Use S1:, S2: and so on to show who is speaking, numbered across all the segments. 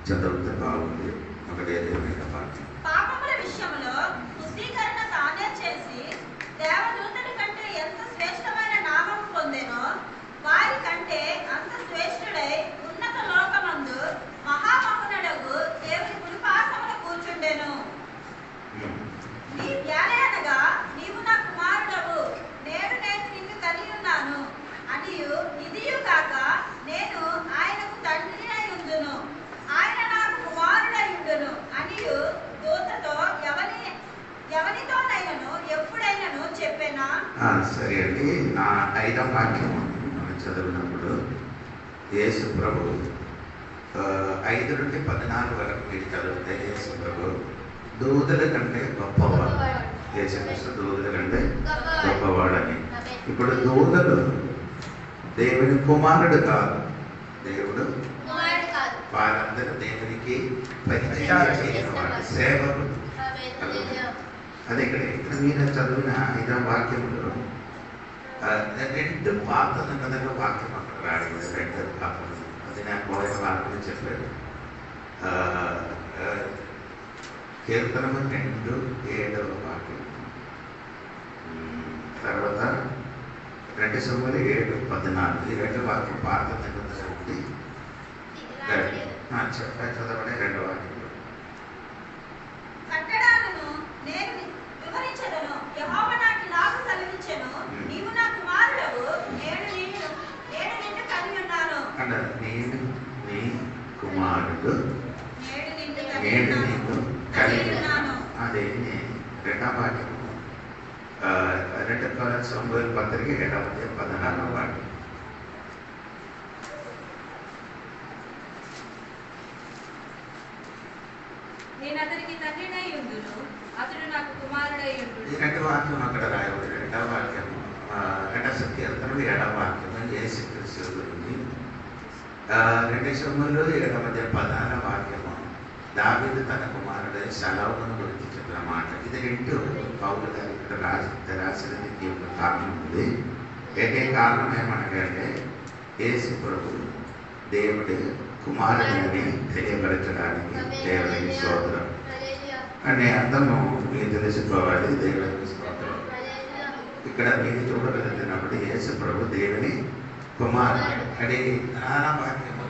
S1: చదివితే బాగుంది. ఒకటే
S2: పాపముల విషయంలో శుద్ధీకరణ తానే చేసి దేవదూతల కంటే ఎంత శ్రేష్టమైన నామం పొందెనో వారి కంటే అంత శ్రేష్ఠుడై ఉన్నత లోకమందు మహామహునుడగు దేవుని కుడిపార్శ్వమున కూర్చుండెను. నీ ధ్యానగా నీవు నా కుమారుడవు, నేను నిన్ను కలిగి ఉన్నాను అనియు ఇదియు కాక నేను ఆయనకు తండ్రినై ఉండును, ఆయన నాకు కుమారుడై ఉండును అనియు దూతతో ఎవనితోనైనను ఎప్పుడైనను చెప్పేనా?
S1: సరే అండి. నా 5వ వాక్యం మనం చదివినప్పుడు యేసు ప్రభు 5 నుండి 14 వరకు మీరు చదివితే యేసు ప్రభు దూతల కంటే గొప్పవాడు, యేసుక్రీస్తు దూతల కంటే గొప్పవాడని. ఇప్పుడు దూతలు దేవుని కుమారుడు కాదు, దేవుడు వారందరూ దేవునికి పరిచయం సేవలు. అదే ఇక్కడ మీరు చదివిన 5వ వాక్యంలో 2 పాత నిబంధనల వాక్యం అక్కడ రాయబడి 2 పాత్రలు. అది నాకు పోయిన వాక్యం చెప్పాడు. కీర్తనము 2:7 వాక్యం, తర్వాత 2 Samuel 7:14. ఈ 2 వాక్యం పాత నిబంధన ఉంది. చదవడే 2 వాక్యం.
S2: కట్టడాలను నేను వివరించెదను, యెహోవా నాకు ఇలాగ సెలవిచ్చెను, నీవు నా కుమారుడవు, నేను నిన్ను కలిగి ఉన్నాను.
S1: నేను నీ కుమారుడు,
S2: నేను నిన్ను కలిగి ఉన్నాను.
S1: అదే 2వ వాక్యం 2 Samuel పత్రిక 7:14 వాక్యం.
S2: నేను అతనికి తండ్రినై ఉండును, అతడు నాకు కుమారుడై ఉండును.
S1: ఈ 2 వాక్యం అక్కడ రాయబడి 2వ వాక్యం 2 కీర్తనలు 7వ వాక్యం యేసుక్రీస్తు గురించి. 2 Samuel 7:14 వాక్యము దావీదు తన కుమారుడు సలోమోను గురించి చెప్పిన మాట. ఇది 2 పౌలు గారు ఇక్కడ రాసినది యొక్క కారణం ఉంది. కారణం ఏమనగంటే యేసు ప్రభు దేవుడి కుమారుడిని తెలియపరచడానికి దేవునికి స్తోత్రం అనే అర్థము మీకు తెలుసుకోవాలి. దేవునికి స్తోత్రం. ఇక్కడ మీరు చూడగలిగినప్పుడు యేసు ప్రభు దేవుని కుమారుడు అని నానా వాక్యము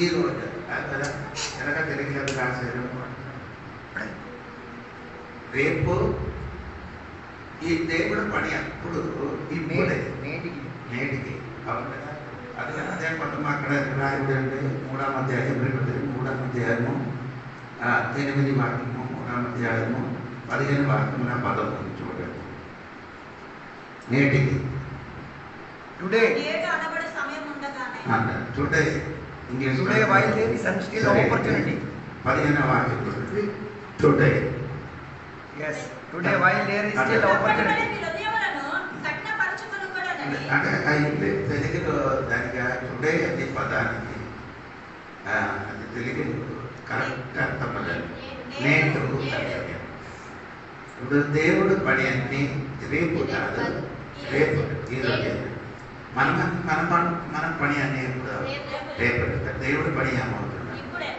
S1: ఈ రోజు ఎనక తెలుగులో రాశారు. రేపు ఈ దేవుడు పని అప్పుడు ఇప్పుడే నేటికి అవును కదా. అదే పట్టం అక్కడ రాయబడి అంటే 3వ అధ్యాయం 3వ అధ్యాయము 8 వాక్యము 3వ అధ్యాయము 15 వాక్యము 13 చూడండి. నేటికి టుడే
S2: అనబడే సమయం ఉండగానే
S1: అంటారు. Today English
S3: Today while there is still opportunity.
S1: 15వ వాక్యం చూడండి. Today
S3: Yes. Today while there is still opportunity.
S1: అంటే అయింది తెలుగులో దానికి టుడే అనే పదానికి అది తెలుగు కరెక్ట్ అర్థం పడాలి. నేటు ఇప్పుడు దేవుడు పని అన్ని రేపు కాదు, రేపు ఈరోజు మన పని అనే రేపు దేవుడు పని ఏమవుతుంది.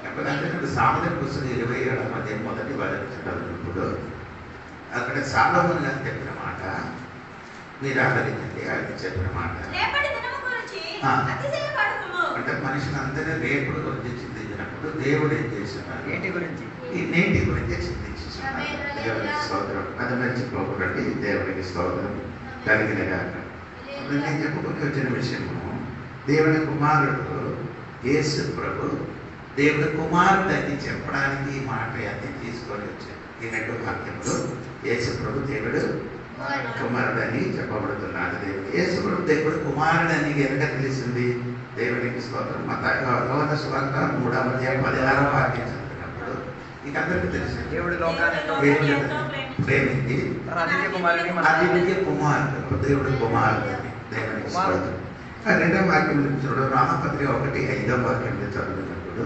S1: ఎప్పుడంటే సామెతల పుస్తకం 27వ అధ్యాయం 1వ వచనం చదివినప్పుడు అక్కడ సొలొమోను గారు చెప్పిన మాట మీరు ఆదరించండి. ఆయన చెప్పిన మాట అంటే మనిషిని అందరూ రేపుడు గురించి చింతించినప్పుడు దేవుడు ఏం చేస్తున్నారు, ఈ నేటి గురించి చింతించుతున్నారు. దేవునికి స్తోత్రం. అది మర్చిపోకూడదు. దేవునికి స్తోత్రం కలిగిన కాక. నేను చెప్పుకొని వచ్చిన విషయము దేవుని కుమారుడు యేసు ప్రభు దేవుడి కుమారుడు అని చెప్పడానికి ఈ మాట అన్ని తీసుకొని వచ్చారు. ఈ 2 వాక్యములు యేసు ప్రభు దేవుడు కుమారుడు అని చెప్పబడుతున్నాడు. దేవుడు యేసు ప్రభు దేవుడు కుమారుడు అని ఎనక తెలిసింది. దేవునికి స్తోత్రం. యోహాను సువార్త 3వ అధ్యాయం 16వ వాక్యం చదివినప్పుడు ఇక అందరికీ తెలిసింది దేవుడు లోకాన్ని ప్రేమించి అద్వితీయ కుమారుడు దేవుడు కుమారుడు అని. దేవునికి స్తోత్రం. 2వ వాక్యం చూడు. రామపత్రిక 1:5వ వాక్యం చదివినప్పుడు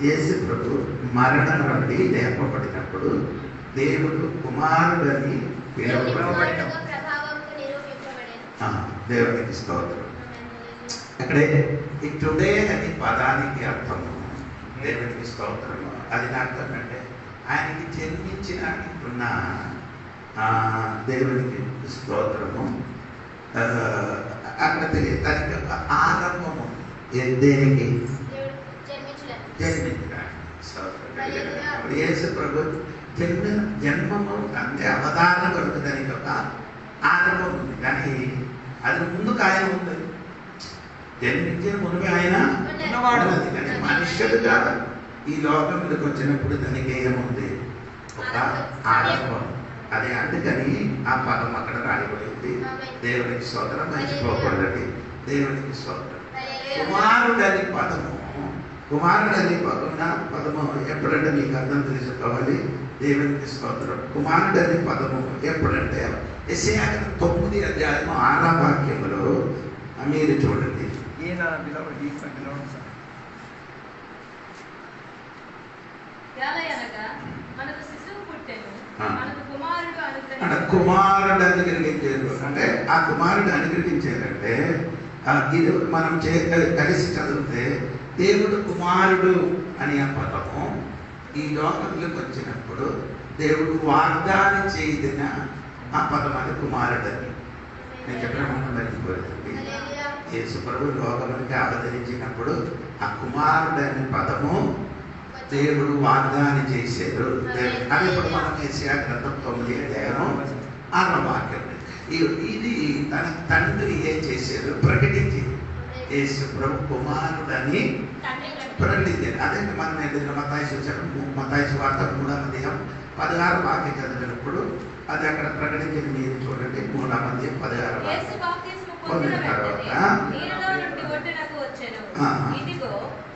S1: యేసు ప్రభు మరణం నుండి లేపబడినప్పుడు దేవుడు కుమారుడని పిలువబడిన దేవునికి స్తోత్రం. అక్కడే ఈ టుడే అని పదానికి అర్థము దేవునికి స్తోత్రము. అది నా అర్థం అంటే ఆయనకి జన్మించిన దేవునికి స్తోత్రము. అక్కడ తెలియదు దానికి ఆరంభము దేనికి జన్మించడానికి. యేసు ప్రభు జన్మము అంటే అవతారణ కొరకు దానికి ఒక ఆరంభం ఉంది, కానీ అది ముందుకు ఆయన ఉంది. జన్మించిన మునిపి ఆయన ఉన్నవాడు, కానీ మనుషులుగా ఈ లోకంలోకి వచ్చినప్పుడు దానికి ఏముంది? ఒక ఆరంభం. అది అందుకని ఆ పదం అక్కడ రాయబడింది. దేవునికి స్తోత్రం. మర్చిపోకూడదండి, దేవునికి స్తోత్రం. కుమారుడని పదము, కుమారుడని పదము ఎప్పుడంటే మీకు అర్థం తెలుసుకోవాలి. దేవునికి స్తోత్రం. కుమారుడని పదము ఎప్పుడంటే యెషయా 9 అధ్యాయము 6వ వాక్యములో మీరు చూడండి. కుమారుడు అనుగ్రహించారు అంటే ఆ కుమారుడు అనుగ్రహించారంటే ఇది మనం కలిసి చదివితే దేవుడు కుమారుడు అని ఆ పదము ఈ లోకంలోకి వచ్చినప్పుడు దేవుడు వాగ్దానం చేయదిన ఆ పదం అది కుమారుడని నేను చెప్పిన మాట మర్చిపోతుంది. యేసు ప్రభు లోకానికి అవతరించినప్పుడు ఆ కుమారుడు అనే పదము దేవుడు వాగ్దానం చేశారు. అది ఇప్పుడు మనం యెషయా గ్రంథం 9 అధ్యాయము 6వ వాక్యం. ఇది తన తండ్రి ఏం చేశారు? ప్రకటించి యేసు ప్రభు కుమారుడని ప్రకటించారు. అదే మనం ఏదైనా మత్తయి సువార్త 3వ అధ్యాయం 16వ వాక్యం చదివినప్పుడు అది అక్కడ ప్రకటించిన మీరు చూడండి. 3వ అధ్యాయం 16వ వాక్యం పొందిన తర్వాత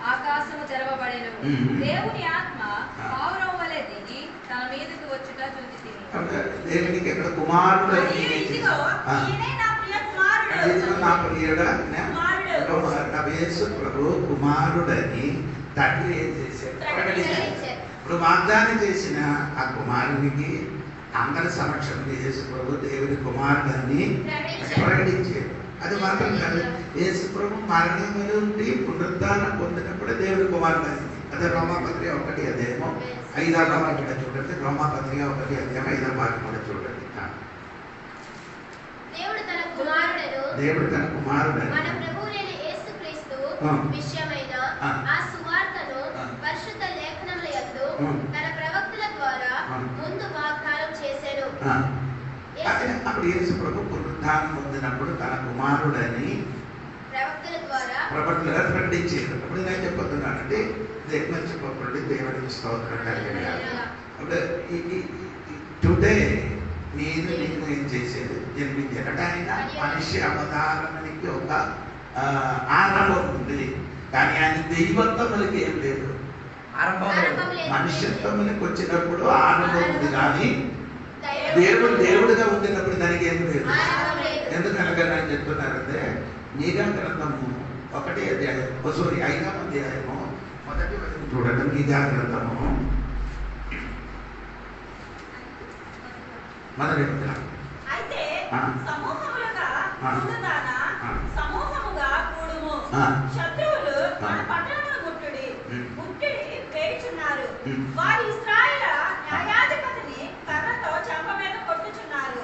S2: ఆకాశము తెరవబడెను, దేవుని ఆత్మ పావురం వలె దిగి తన మీదకి వచ్చుట చూచితిని.
S1: దేవునికి ఎక్కడ కుమారుడు యేసు ప్రభు కుమారుడని తండ్రి ఏం చేశారు? ప్రకటించారు. ఇప్పుడు వాగ్దానం చేసిన ఆ కుమారునికి అందరి సమక్షంలో యేసు ప్రభు దేవుని కుమారుడని ప్రకటించారు. అది మాత్రం కాదు, యేసు ప్రభు మరణం నుండి పునరుద్ధానం పొందినప్పుడు దేవుని కుమారుడు అయింది. అదే రోమాపత్రిక 1 అధ్యాయము 5వ వాక్యం చూడండి. రోమాపత్రిక 1 అధ్యాయం 5వ వాక్యం చూడండి. దేవుడు తన కుమారుడని
S4: మన ప్రభువైన యేసుక్రీస్తు విషయమైన ఆ సువార్తను పరిశుద్ధ లేఖనముల యందు తన ప్రవక్తల ద్వారా ముందు వాగ్దానం చేశాడు.
S1: అప్పుడు యేసు ప్రభు పునరుద్ధానం పొందినప్పుడు తన కుమారుడని ప్రవక్తలుగా ప్రకటించారు. అప్పుడు నేను చెప్పొస్తున్నానంటే మర్చిపోకండి, దేవునికి స్తోత్రం కలిగారు. అప్పుడు టుడే నేను ఏం చేసేది జన్మించారు అంటే ఆయన మనిషి అవతారానికి ఒక ఆరంభం ఉంది, కానీ ఆయన దైవత్వములకి ఏం లేదు. మనుష్యత్వములకు వచ్చినప్పుడు ఆరంభం ఉంది, కానీ దేవుడుగా ఉండినప్పుడు దానికి ఏం లేదు. ఎందుకనగా నేను చెప్తున్నారంటే మీకా గ్రంథము 1వ అధ్యాయం 5వ అధ్యాయము 1వ వచనం చూడండి. మీకా గ్రంథము 1వ వచనం.
S2: అయితే సమూహములుగా ముందుగాన సమూహముగా కూడుము, శత్రువులు మన పట్టణమును ముట్టుడి పేర్చున్నారు, వారి ఇశ్రాయేలు న్యాయాధిపతిని కర్రతో చెంప మీద కొట్టుచున్నారు.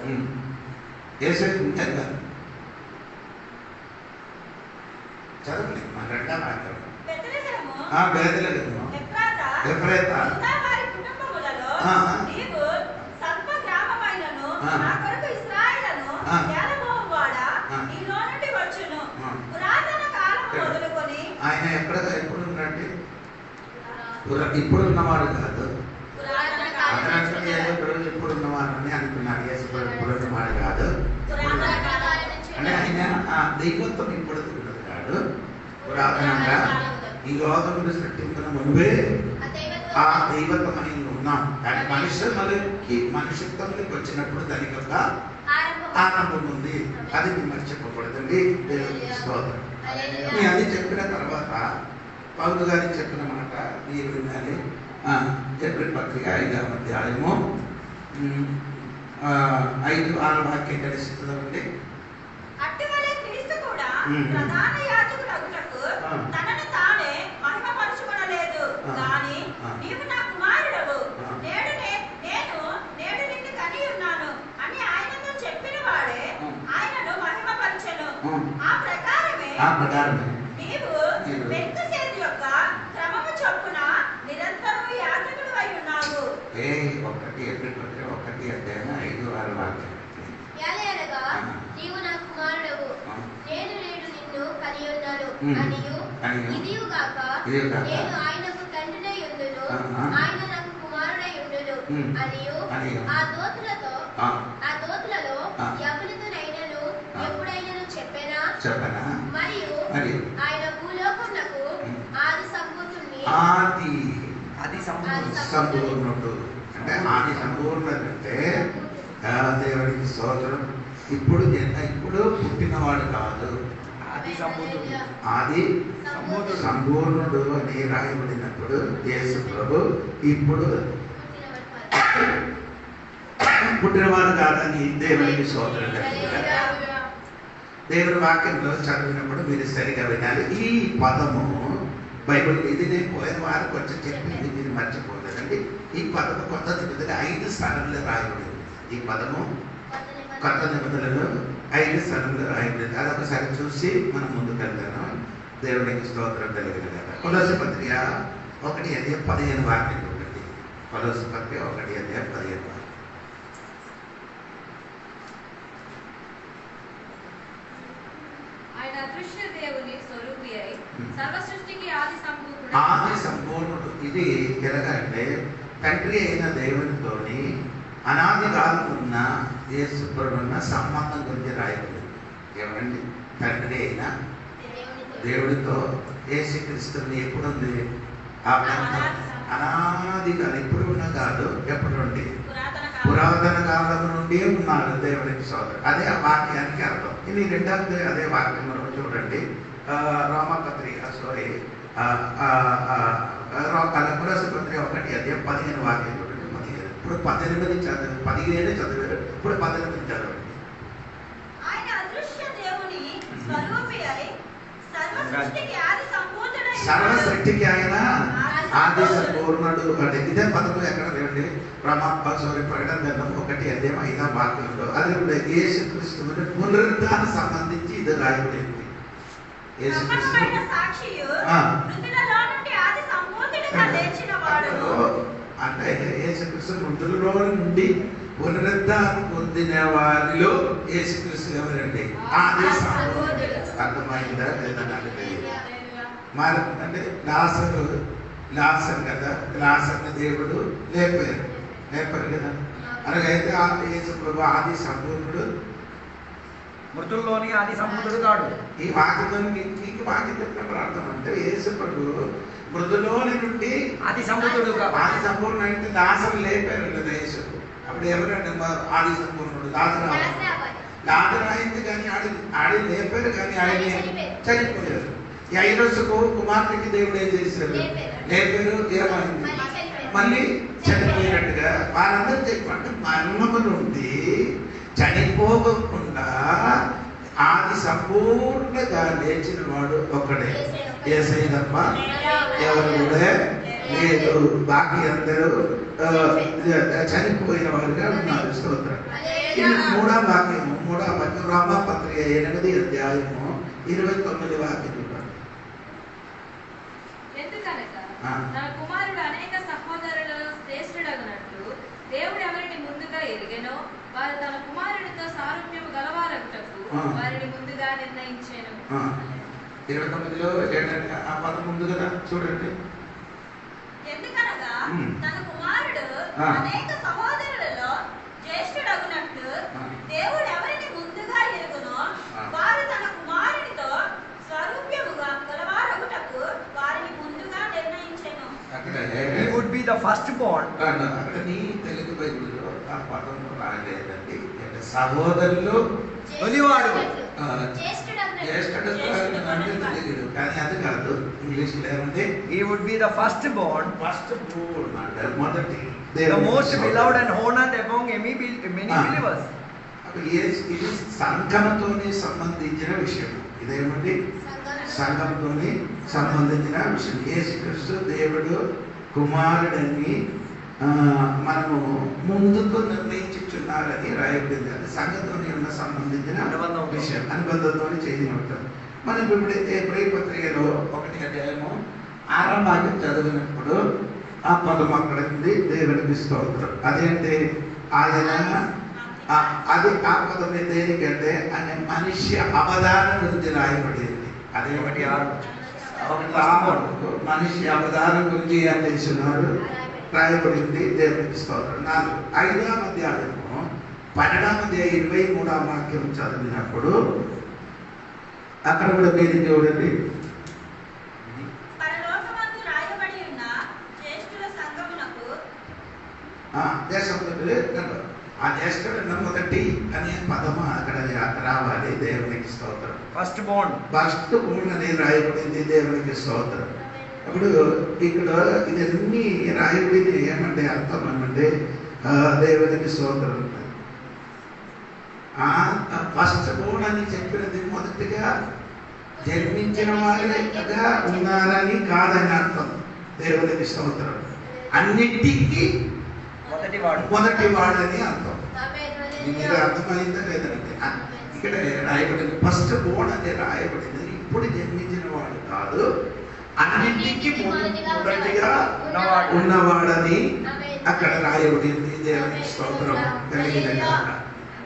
S1: చదవండి మన 2వ వాక్యం.
S2: బెత్లెహేము
S1: ఎఫ్రాతా
S2: వారి కుటుంబములలో నీవు సర్వ గ్రామమైనను నా కొరకు ఇశ్రాయేలును ఏలబోవువాడా నీలో నుండి వచ్చును. పురాతన కాలం మొదలుకొని ఆయన
S1: ఎప్పుడు ఉన్నట్టు ఇప్పుడు ఉన్నవాడు కాదు, ఇప్పుడు ఉన్నవాడు అని అనుకున్నాడు. ఇప్పుడు ఉన్నవాడు కాదు అంటే ఆయన దైవత్వం ఇప్పుడు ఉన్నది కాదు. పురాతనంగా ఈ లోకమును సృష్టించిన మునువే ఆ దైవత్వం అని ఉన్నాం, కానీ మనుషత్వంలోకి వచ్చినప్పుడు దానికి ఒక ఆనందం ఉంది. అది మీరు మర్చిపోకూడదండి. దేవునికి స్తోత్రం. మీ అది చెప్పిన తర్వాత పౌలు గారికి చెప్పిన మాట మీరు వినాలి. ఏప్రిల్ పత్రిక 5వ అధ్యాయము 5-6 వాక్యం కలిసి చదవండి.
S2: అట్టివలే క్రీస్తు కూడా ప్రధాన యాజకుడు తనను తానే మహిమపరచుకొనలేదు కానీ నీవు నా కుమారుడవు, నేడు నిన్ను కని ఉన్నాను అని ఆయనతో చెప్పిన వాడే ఆయనను మహిమపరచెను. ఆ ప్రకారమే నీవు మెల్కీసెదెకు యొక్క క్రమము చొప్పున నిరంతరము యాజకుడు అయి ఉన్నావు.
S1: 1:5
S4: యాలయనగా నీవు నా కుమారుడవు, నేను నేడు నిన్ను కని ఉన్నాను అనియు, ఇదియు గాక నేను ఆయనకు తండ్రినై ఉండును, ఆయన నాకు కుమారుడై ఉండును అనియు ఆ దూతలలో ఎవరితోనైనను ఎప్పుడైనను చెప్పెనా? మరియు ఆయన భూలోకమునకు ఆది
S1: సంపూర్ణుడు అంటే ఆది సంపూర్ణుడు అంటే దేవుడికి స్తోత్రం. ఇప్పుడు పుట్టినవాడు కాదు, ఆది సంపూర్ణుడు అని రాయబడినప్పుడు యేసు ప్రభు ఇప్పుడు పుట్టినవాడు కాదని దేవుడికి స్తోత్రం. దేవుడి వాక్యంలో చదివినప్పుడు మీరు సరిగా వినాలి. ఈ పదము బైబిల్ ఇది నేను పోయిన వారు కొంచెం చెప్పింది మీరు మర్చిపోలేదండి. ఈ పదము కొత్త నిబంధన 5 స్థానంలో రాయబడింది. ఈ పదము కొత్త నిబంధనలో 5 స్థానంలో రాయబడింది. అదొకసారి చూసి మనం ముందుకు వెళ్తాను. దేవుడికి స్తోత్రం కలిగిన కదా. కొలొస్సీ పత్రిక 1:15 వాక్యం ఉంటుంది. కొలొస్సీ పత్రిక 1:15. ఆది సంపూర్ణుడు. ఇది ఎలాగంటే తండ్రి అయిన దేవునితోని అనాది కాలం ఉన్న యేసు ప్రభువున్న సంబంధం గురించి రాయబడింది. ఏమండి? తండ్రి అయిన దేవుడితో యేసుక్రీస్తుని ఎప్పుడుంది? అనాది కాలం, ఇప్పుడు ఉన్న కాదు, ఎప్పుడు నుండి? పురాతన కాలం నుండి ఉన్నాడు దేవుడికి సోదరు. అదే ఆ వాక్యానికి అర్థం. ఇది రెండవది అదే వాక్యం చూడండి. రోమపత్రిక కొలొస్సీ పత్రిక 1:15 వాక్యం చూడండి. 15 ఇప్పుడు 18 చదివారు, 17 చదివారు, ఇప్పుడు 18 చదవండి.
S2: ఆయన అదృశ్య దేవుని స్వరూపి అయి సర్వసృష్టికి ఆయన
S1: ఆది సంపూర్ణుడు అంటే ఇదే పదము ఎక్కడ రండి? ప్రకటన గ్రంథం 1:5 వాక్యంలో అది కూడా యేసుక్రీస్తు పునరుద్ధానం సంబంధించి ఇది రాయబడింది. అంటే యేసుక్రీస్తు మృతులలో నుండి పునరుద్ధానం పొందిన వారిలో యేసుక్రీస్తు ఎవరండి? ఆది సంపూర్ణుడు. అర్థమైందా లేదా? అంటే లాసర్ కదా, లాసర్ని దేవుడు లేపారు కదా. అలాగైతే యేసు ప్రభు ఆది సంపూర్ణుడు,
S3: మృతుల్లోని ఆది సంపూర్ణుడు కాడు.
S1: ఈ వాక్యంలో మీకు వాక్యం చెప్పినప్పుడు అర్థం అంటే యేసు ప్రభు మృతులోని నుండి
S3: ఆది సంపూర్ణుడు.
S1: ఆది సంపూర్ణుడు అంటే లాసర్ లేపారు కదా యేసు. అప్పుడు ఎవరంటే ఆది సంపూర్ణుడు? లాజరు అయింది కానీ ఆడి లేపారు కానీ ఆయన చనిపోయారు. ఈ 5 కుమార్తెకి దేవుడు ఏం చేశారు? లేపారు. ఏమైంది? మళ్ళీ చనిపోయినట్టుగా వారందరూ చెప్పండి. మరణము నుండి చనిపోకుండా ఆది సంపూర్ణంగా లేచిన వాడు ఒక్కడే, యేసయ్య తప్ప ఎవరు కూడా లేదు. బాకీ అందరూ చనిపోయిన వారుగా ఉన్నారు. స్తోత్రం. ఇది 3వ వాక్యము, 3వ వాక్యం రోమపత్రిక 8:29 వాక్యం.
S5: తన కుమారుడు అనేక సహోదరులలో శ్రేష్ఠుడగునట్లు దేవుడు ఎవరిని ముందుగా ఎరిగెనో వారు తన కుమారుడితో సారూప్యము గలవారగుటకు వారిని ముందుగా నిర్ణయించెను.
S1: 29లో ఆ పదం ముందు కదా చూడండి.
S2: ఎందుకనగా తన కుమారుడు అనేక సహోదరులలో జ్యేష్ఠుడగునట్లు దేవుడు ఎవరిని ముందుగా ఎరుగునో వారు తన కుమారుడితో స్వరూప్యముగా గలవారగుటకు వారిని ముందుగా నిర్ణయించెను.
S3: He would be the firstborn.
S1: అక్కడ నీ తెలుగు బైబిల్లో ఆ పదం రాలేదండి. సహోదరులు
S3: తొలివాడు,
S1: జ్యేష్ఠుడు అంటే తెలియదు కానీ అది కాదు. ఇంగ్లీష్ లో ఏమంటే
S3: he would be the firstborn,
S1: అంటే మొదటి,
S3: the most beloved and honored among many believers.
S1: ఇది సంఘముతోనే సంబంధించిన విషయం. ఇదేమండి? సంఘంతోని సంబంధించిన విషయం. యేసుక్రీస్తు దేవుడు కుమారుడని మనము ముందుకు నిర్ణయించుచున్నారని రాయబడింది. అది సంఘంతోని ఉన్న సంబంధించిన విషయం, అనుబంధంతో చేయని ఉంటుంది. మనం ఇప్పుడు ఎబ్రీ పత్రికలో 1వ అధ్యాయము 6వ వాక్యం చదివినప్పుడు ఆ పదం అక్కడ ఉంది, దేవునికి స్తోత్రం. అదేంటి ఆయన అది ఆ పదం దేనికంటే ఆయన మనిషి అవధానం గురించి రాయబడింది. అదే 1:6 మనిషి అవధానం గురించి ఏం చేస్తున్నారు రాయబడింది. దేవునికి స్తోత్రం. 5వ అధ్యాయము 12-23వ వాక్యం చదివినప్పుడు అక్కడ కూడా మీరు చూడండి. ఆ జ్యేష్ఠుడు మొదటి అనే పదము అక్కడ రావాలి. దేవునికి స్తోత్రం.
S3: ఫస్ట్ బోర్న్
S1: అనేది రాయబడింది. దేవునికి స్తోత్రం. ఇప్పుడు ఇక్కడ ఇదన్నీ రాయబడింది ఏమంటే అర్థం ఏమంటే దేవునికి స్తోత్రం. ఫస్ట్ బోర్న్ అని చెప్పినది మొదటిగా జన్మించిన వారిగా ఉన్నారని కాదని అర్థం. దేవునికి స్తోత్రం. అన్నిటికీ మొదటి వాడని అర్థం. మీరు అర్థమైందా లేదంటే ఇక్కడ రాయబడింది ఫస్ట్ బోర్న్ అనే రాయబడింది. ఇప్పుడు జన్మించిన వాడు కాదు, అన్నింటికి మొదటిగా ఉన్నవాడని అక్కడ రాయబడింది. దేవునికి స్తోత్రం కలిగిన.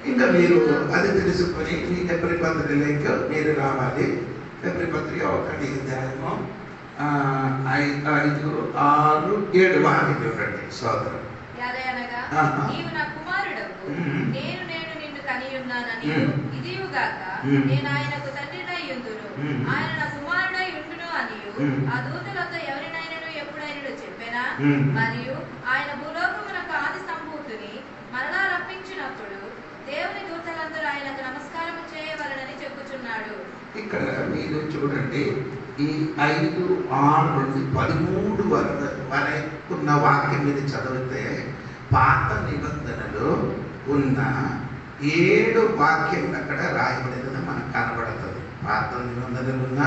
S1: ఇంకా మీరు అది తెలుసుకొని మీ ఎబ్రీ పత్రికలోకి మీరు రావాలి. ఎబ్రీ పత్రిక 1 అధ్యాయము 5, 6, 7 వాక్యం చూడండి. స్తోత్రం.
S5: నీవు నా కుమారుడవు, నేను నిన్ను కనియున్నానని ఇదియుగాక నేను ఆయనకు తండ్రినై యుందును, ఆయన నా కుమారుడై ఉండును అనియు ఆ దూతలతో ఎవరినైనను ఎప్పుడైనా చెప్పెనా? మరియు ఆయన భూలోకమునకు ఆది సంభూతుని మరలా రప్పించినప్పుడు దేవుని దూతలందరూ ఆయనకు నమస్కారం చేయవలనని చెప్పుచున్నాడు.
S1: ఇక్కడ మీరు చూడండి, ఈ 5, 6 నుండి 13 వరకు ఉన్న వాక్యం మీద చదివితే పాత నిబంధనలో ఉన్న 7 వాక్యములు అక్కడ రాయబడినది మనకు కనబడుతుంది. పాత నిబంధనలు ఉన్న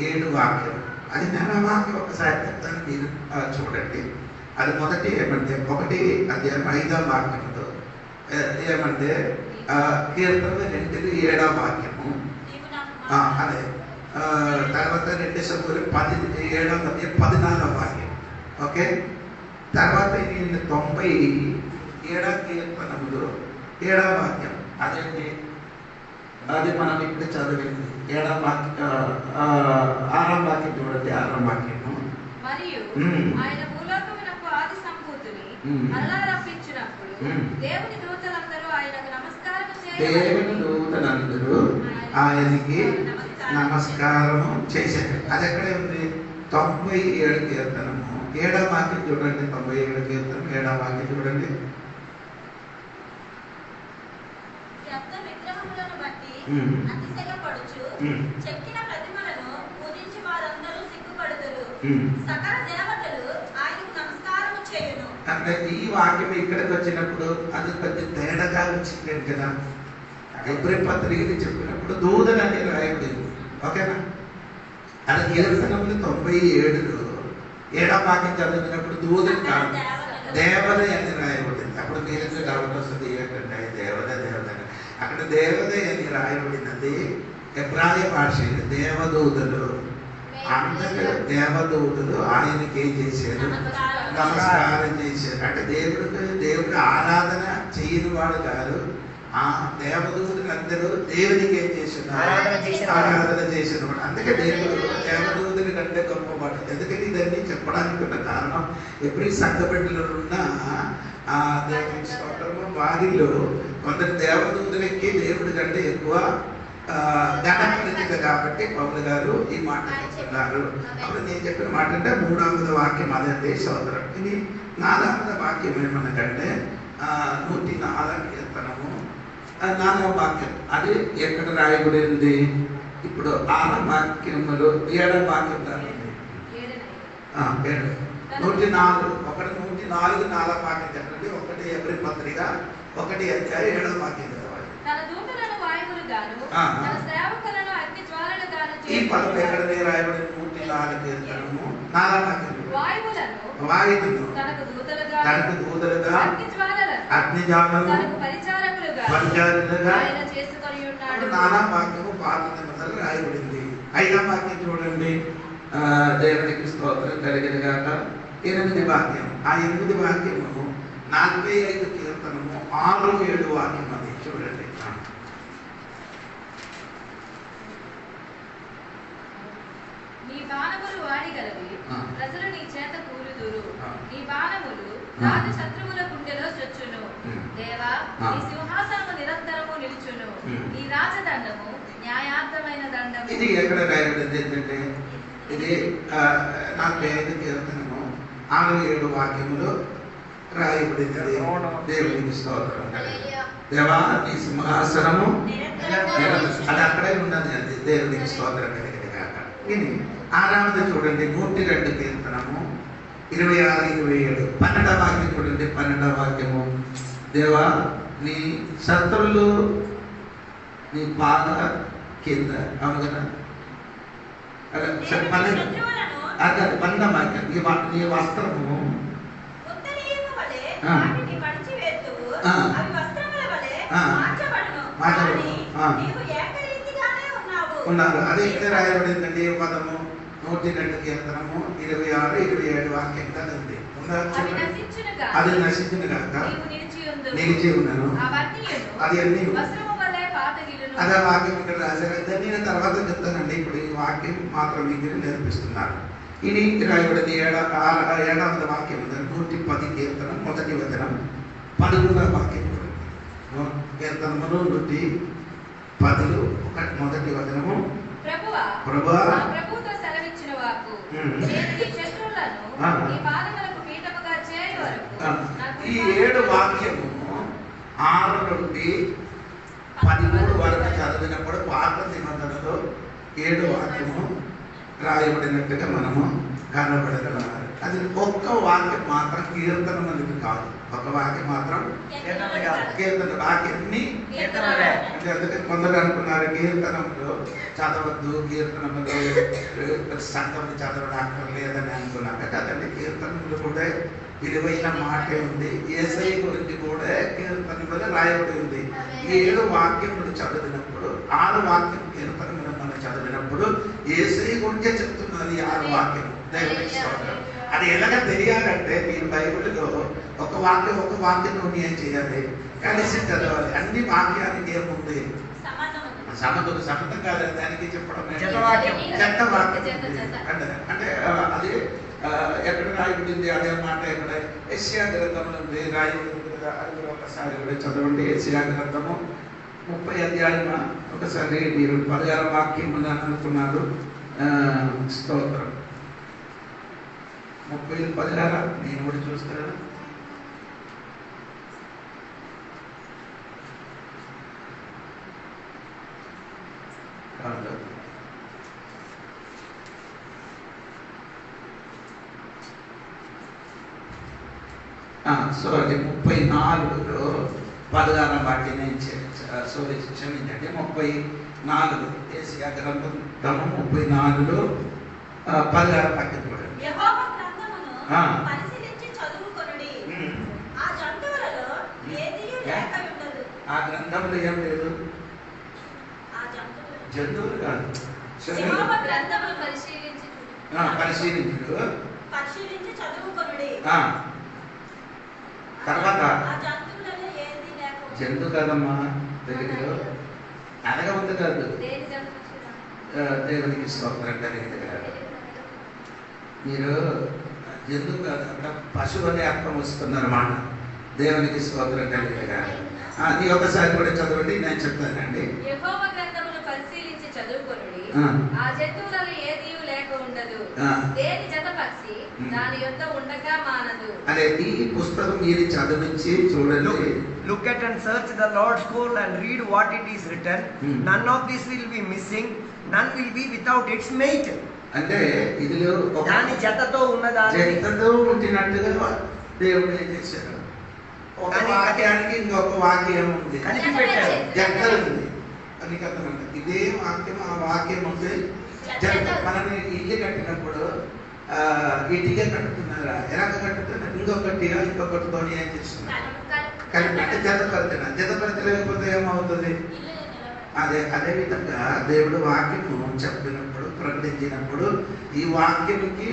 S1: 7 వాక్యం. అది నేను వాక్యం ఒకసారి చెప్తాను, మీరు చూడండి. అది మొదటి ఏమంటే 1 అధ్యాయం 5వ వాక్యంతో ఏమంటే కీర్తన 2 7వ వాక్యము. అదే తర్వాత 2 సమూయేలు 17వ అధ్యాయం 14వ వాక్యం. ఓకే. తర్వాత 97వ కీర్తనములో 7వ వాక్యం. అదేంటి అది మనం ఇప్పుడు చదివింది 7వ వాక్యం 6వ వాక్యం చూడండి. 6వ వాక్యము.
S5: మరియు ఆయన భూలోకమునకు ఆది సంభూతుని మరలా రప్పించినప్పుడు దేవుని దూతలందరూ ఆయనకు నమస్కారం
S1: ఆయనకి నమస్కారము చేశారు. అది ఎక్కడే ఉంది? 97 కీర్తనము 7వ వాక్యం చూడండి. 97 కీర్తనం 7వ వాక్యం చూడండి.
S2: విగ్రహములను బట్టి అతిశయపడుచు చెక్కిన ప్రతిమలను పూజించి వారందరూ సిగ్గుపడుదురు. సకల దేవతలు ఆయనకు నమస్కారము చేయును.
S1: అంటే ఈ వాక్యం ఇక్కడికి వచ్చినప్పుడు అది పెద్ద తేడాగా వచ్చింది కదా. ఎబ్రీ పత్రికని చెప్పినప్పుడు దూతలని రాయబడింది. ఓకేనా? అది కీర్తనములు 97లో 7వ వాక్యం చదివినప్పుడు దూతలు కాదు, దేవత అని రాయబడింది. అప్పుడు మీరు డౌట్ వస్తుంది, ఏంటంటే దేవత అక్కడ దేవత అని రాయబడినది ఎబ్రాయ భాష. దేవదూతలు అందరూ దేవదూతలు ఆయనకి ఏం చేశారు? నమస్కారం చేశారు. అంటే దేవుడు ఆరాధన చేయని వాడు కాదు. ఆ దేవదూతలు అందరూ దేవునికి ఏం చేస్తున్నారు? ఆరాధన చేసినవాడు. అందుకే దేవుడు దేవదూతల కంటే గొప్పవాడు. ఎందుకంటే ఇదన్నీ చెప్పడానికి ఉన్న కారణం, ఎప్పుడు సంఘ బిడ్డలు ఉన్న ఆ దేవుని స్తోత్రము వారిలో కొందరు దేవదూతలకి దేవుడి కంటే ఎక్కువ ఘనపరిచిత. కాబట్టి పౌలు గారు ఈ మాట చెప్తున్నారు. అప్పుడు నేను చెప్పిన మాట అంటే 3వ వాక్యం అదండి స్తోత్రం. ఇది 4వ వాక్యం ఏమన్నకంటే 104 కీర్తనము 4వ వాక్యం. అది ఎక్కడ రాయబడింది? ఇప్పుడు 6వ వాక్యములో 7వ వాక్యం రాయండి. 104 4వ వాక్యం చెప్పండి. 1 ఎబ్రీ పత్రిక 1 అధ్యాయం 7వ వాక్యం చదవాలి.
S5: తన దూతలను వాయువులుగాను తన సేవకులను అగ్ని జ్వాలలుగాను
S1: ఈ పదం ఎక్కడనే రాయబడి 104 కీర్తనము 4వ వాక్యం. వాయువులను
S5: తనకు దూతలుగా
S1: అగ్నిజ్వాలలను
S5: తనకు పరిచారకులుగా ఆయన చేసుకొని ఉన్నాడు.
S1: 4వ వాక్యము పాత నిబంధనలో రాయబడింది. 5వ వాక్యం చూడండి. దేవునికి స్తోత్రం కలిగిన గాక. 8వ వాక్యం. ఆ 8వ వాక్యము 45 కీర్తనము 6, 7 వాక్యం అది చూడండి.
S5: నీ బాణములు వాడిగలవి, ప్రజలు నీ చేత కూలుదురు. నీ బాణములు రాజు శత్రువుల గుండెలో చొచ్చును. దేవా, నీ సింహాసనము నిరంతరము నిలుచును. నీ రాజదండము న్యాయార్థమైన దండము.
S1: ఇది ఎక్కడ రాయబడింది ఏంటంటే ఇది 45 కీర్తనము 6, 7 వాక్యములు రాయబడింది. దేవునికి స్తోత్రం. దేవా, నీ సింహాసనము అది అక్కడే ఉన్నది. అది దేవునికి స్తోత్రం కలిగింది కాక. ఇది 6వది చూడండి. 102 కీర్తనము 26, 27 12వ వాక్యం చూడండి. 12వ వాక్యము. దేవా, నీ శత్రువులు నీ పాద కింద. అవును కదా? అదే 12వ వాక్యం. నీ వస్త్రము ఉన్నారు. అది ఇక్కడ రాయబడిందండి. పదము 102 కీర్తనము 26, 27 వాక్యం కదా ఉంది. అది నశించిన కాక నిలిచి ఉన్నాను. అది అన్ని అదే వాక్యం ఇక్కడ రాశారు. నేను తర్వాత చెప్తానండి. ఇప్పుడు ఈ వాక్యం మాత్రం మీకు నేర్పిస్తున్నారు. ఇది రాయబడింది 7వ వాక్యం 110 కీర్తనం 1వ వచనం 11వ వాక్యం. కీర్తనములు 110 1వ వచనము. ప్రభువా,
S5: ప్రభుతో సెలవిచ్చిన వాక్కు, నేను నీ శత్రువులను నీ పాదములకు పీఠముగా చేయు వరకు.
S1: ఈ 7 వాక్యము 6 నుండి 13 వరకు చదివినప్పుడు పాత నిబంధనలో 7 వాక్యము రాయబడినట్టుగా మనము కనబడగలరు. అది ఒక్క వాక్యం మాత్రం కీర్తనం అనేది కాదు. ఒక వాక్యం మాత్రం కీర్తన. వాక్యాన్ని అంటే అందుకే కొందరు అనుకున్నారు కీర్తనంలో చదవద్దు, కీర్తనములో సంఘం చదవడం అక్కర్లేదని అనుకున్నారు. కదండి, కీర్తనములు కూడా విలువైన మాటే ఉంది. యేసయ్య గురించి కూడా కీర్తనములు రాయబడి ఉంది. 7 వాక్యములు చదివినప్పుడు 6 వాక్యం కీర్తనములు మనం చదివినప్పుడు యేసయ్య గురించే చెప్తున్నది 6 వాక్యం. దేవునికి స్తోత్రం. అది ఎలాగ తెలియాలంటే మీరు బైబిల్లో ఒక వాక్యం నుండి ఏం చేయాలి? కలిసి చదవాలి. అన్ని వాక్యానికి ఏముంది? సమర్థం కాదు. దానికి చెప్పడం చెత్త వాక్యం అంటే అది ఎక్కడ రాయబడింది? అదే మాట ఎక్కడ? యెషయా గ్రంథంలో ఉంది రాయబడింది కదా. అది ఒకసారి కూడా చదవండి. యెషయా గ్రంథము 30వ అధ్యాయము ఒకసారి మీరు 16వ వాక్యం ఉందని అనుకున్నారు. స్తోత్రం. 30:16 నేను కూడా చూస్తాను. సో అది 34లో 16వ వాక్యం క్షమించండి. 34 యెషయా గ్రంథము 34లో 16వ వాక్యం కూడా. ఆ గ్రంథంలో ఏం లేదు. జంతువులు కాదు, పరిశీలించి చదువుకొనుడి. తర్వాత జంతువు కదమ్మా తెలుగులో అనగా ఉంది కాదు. దేవునికి స్తోత్రం కలిగింది కాదు. మీరు జంతువు కాదు, అక్కడ పశువు అనే అర్థం వస్తుందన్నమాట. దేవునికి స్తోత్రం కలిగింది కాదు. అది ఒకసారి కూడా చదవండి, నేను చెప్తానండి.
S5: యెహోవా గ్రంథమును పరిశీలించి చదువుకొనుడి. ఆ జంతువులలో ఏదీ లేక ఉండదు. దేని జత పక్షి దాని యొద్ద ఉండగా మానదు.
S1: అదే ఈ పుస్తకం మీరు చదివించి చూడండి.
S3: Look at and search the Lord's scroll and read what it is written. None of this will be missing. None will be without its mate.
S1: అంటే ఇదిలో
S3: దాని జతతో ఉన్నదాన్ని
S1: జతతో ఉంచినట్టుగా దేవుడు ఏం చేశాడు? ఒక వాక్యానికి ఇంకొక వాక్యం ఉంది,
S3: కలిపి పెట్టాడు.
S1: జత ఉంది. అది అర్థమంటే ఇదే వాక్యం ఆ వాక్యం ఉంది మనం ఇల్లు కట్టినప్పుడు ఇటుకే కట్టుతున్నారా, ఎలాగ కట్టుతున్నారు, ఇంకొకటితో ఏం చేస్తున్నారు, కలిపి అంటే జతపరిత లేకపోతే ఏమవుతుంది? అదే విధంగా దేవుడు వాక్యము చెప్పినప్పుడు, ప్రకటించినప్పుడు ఈ వాక్యముకి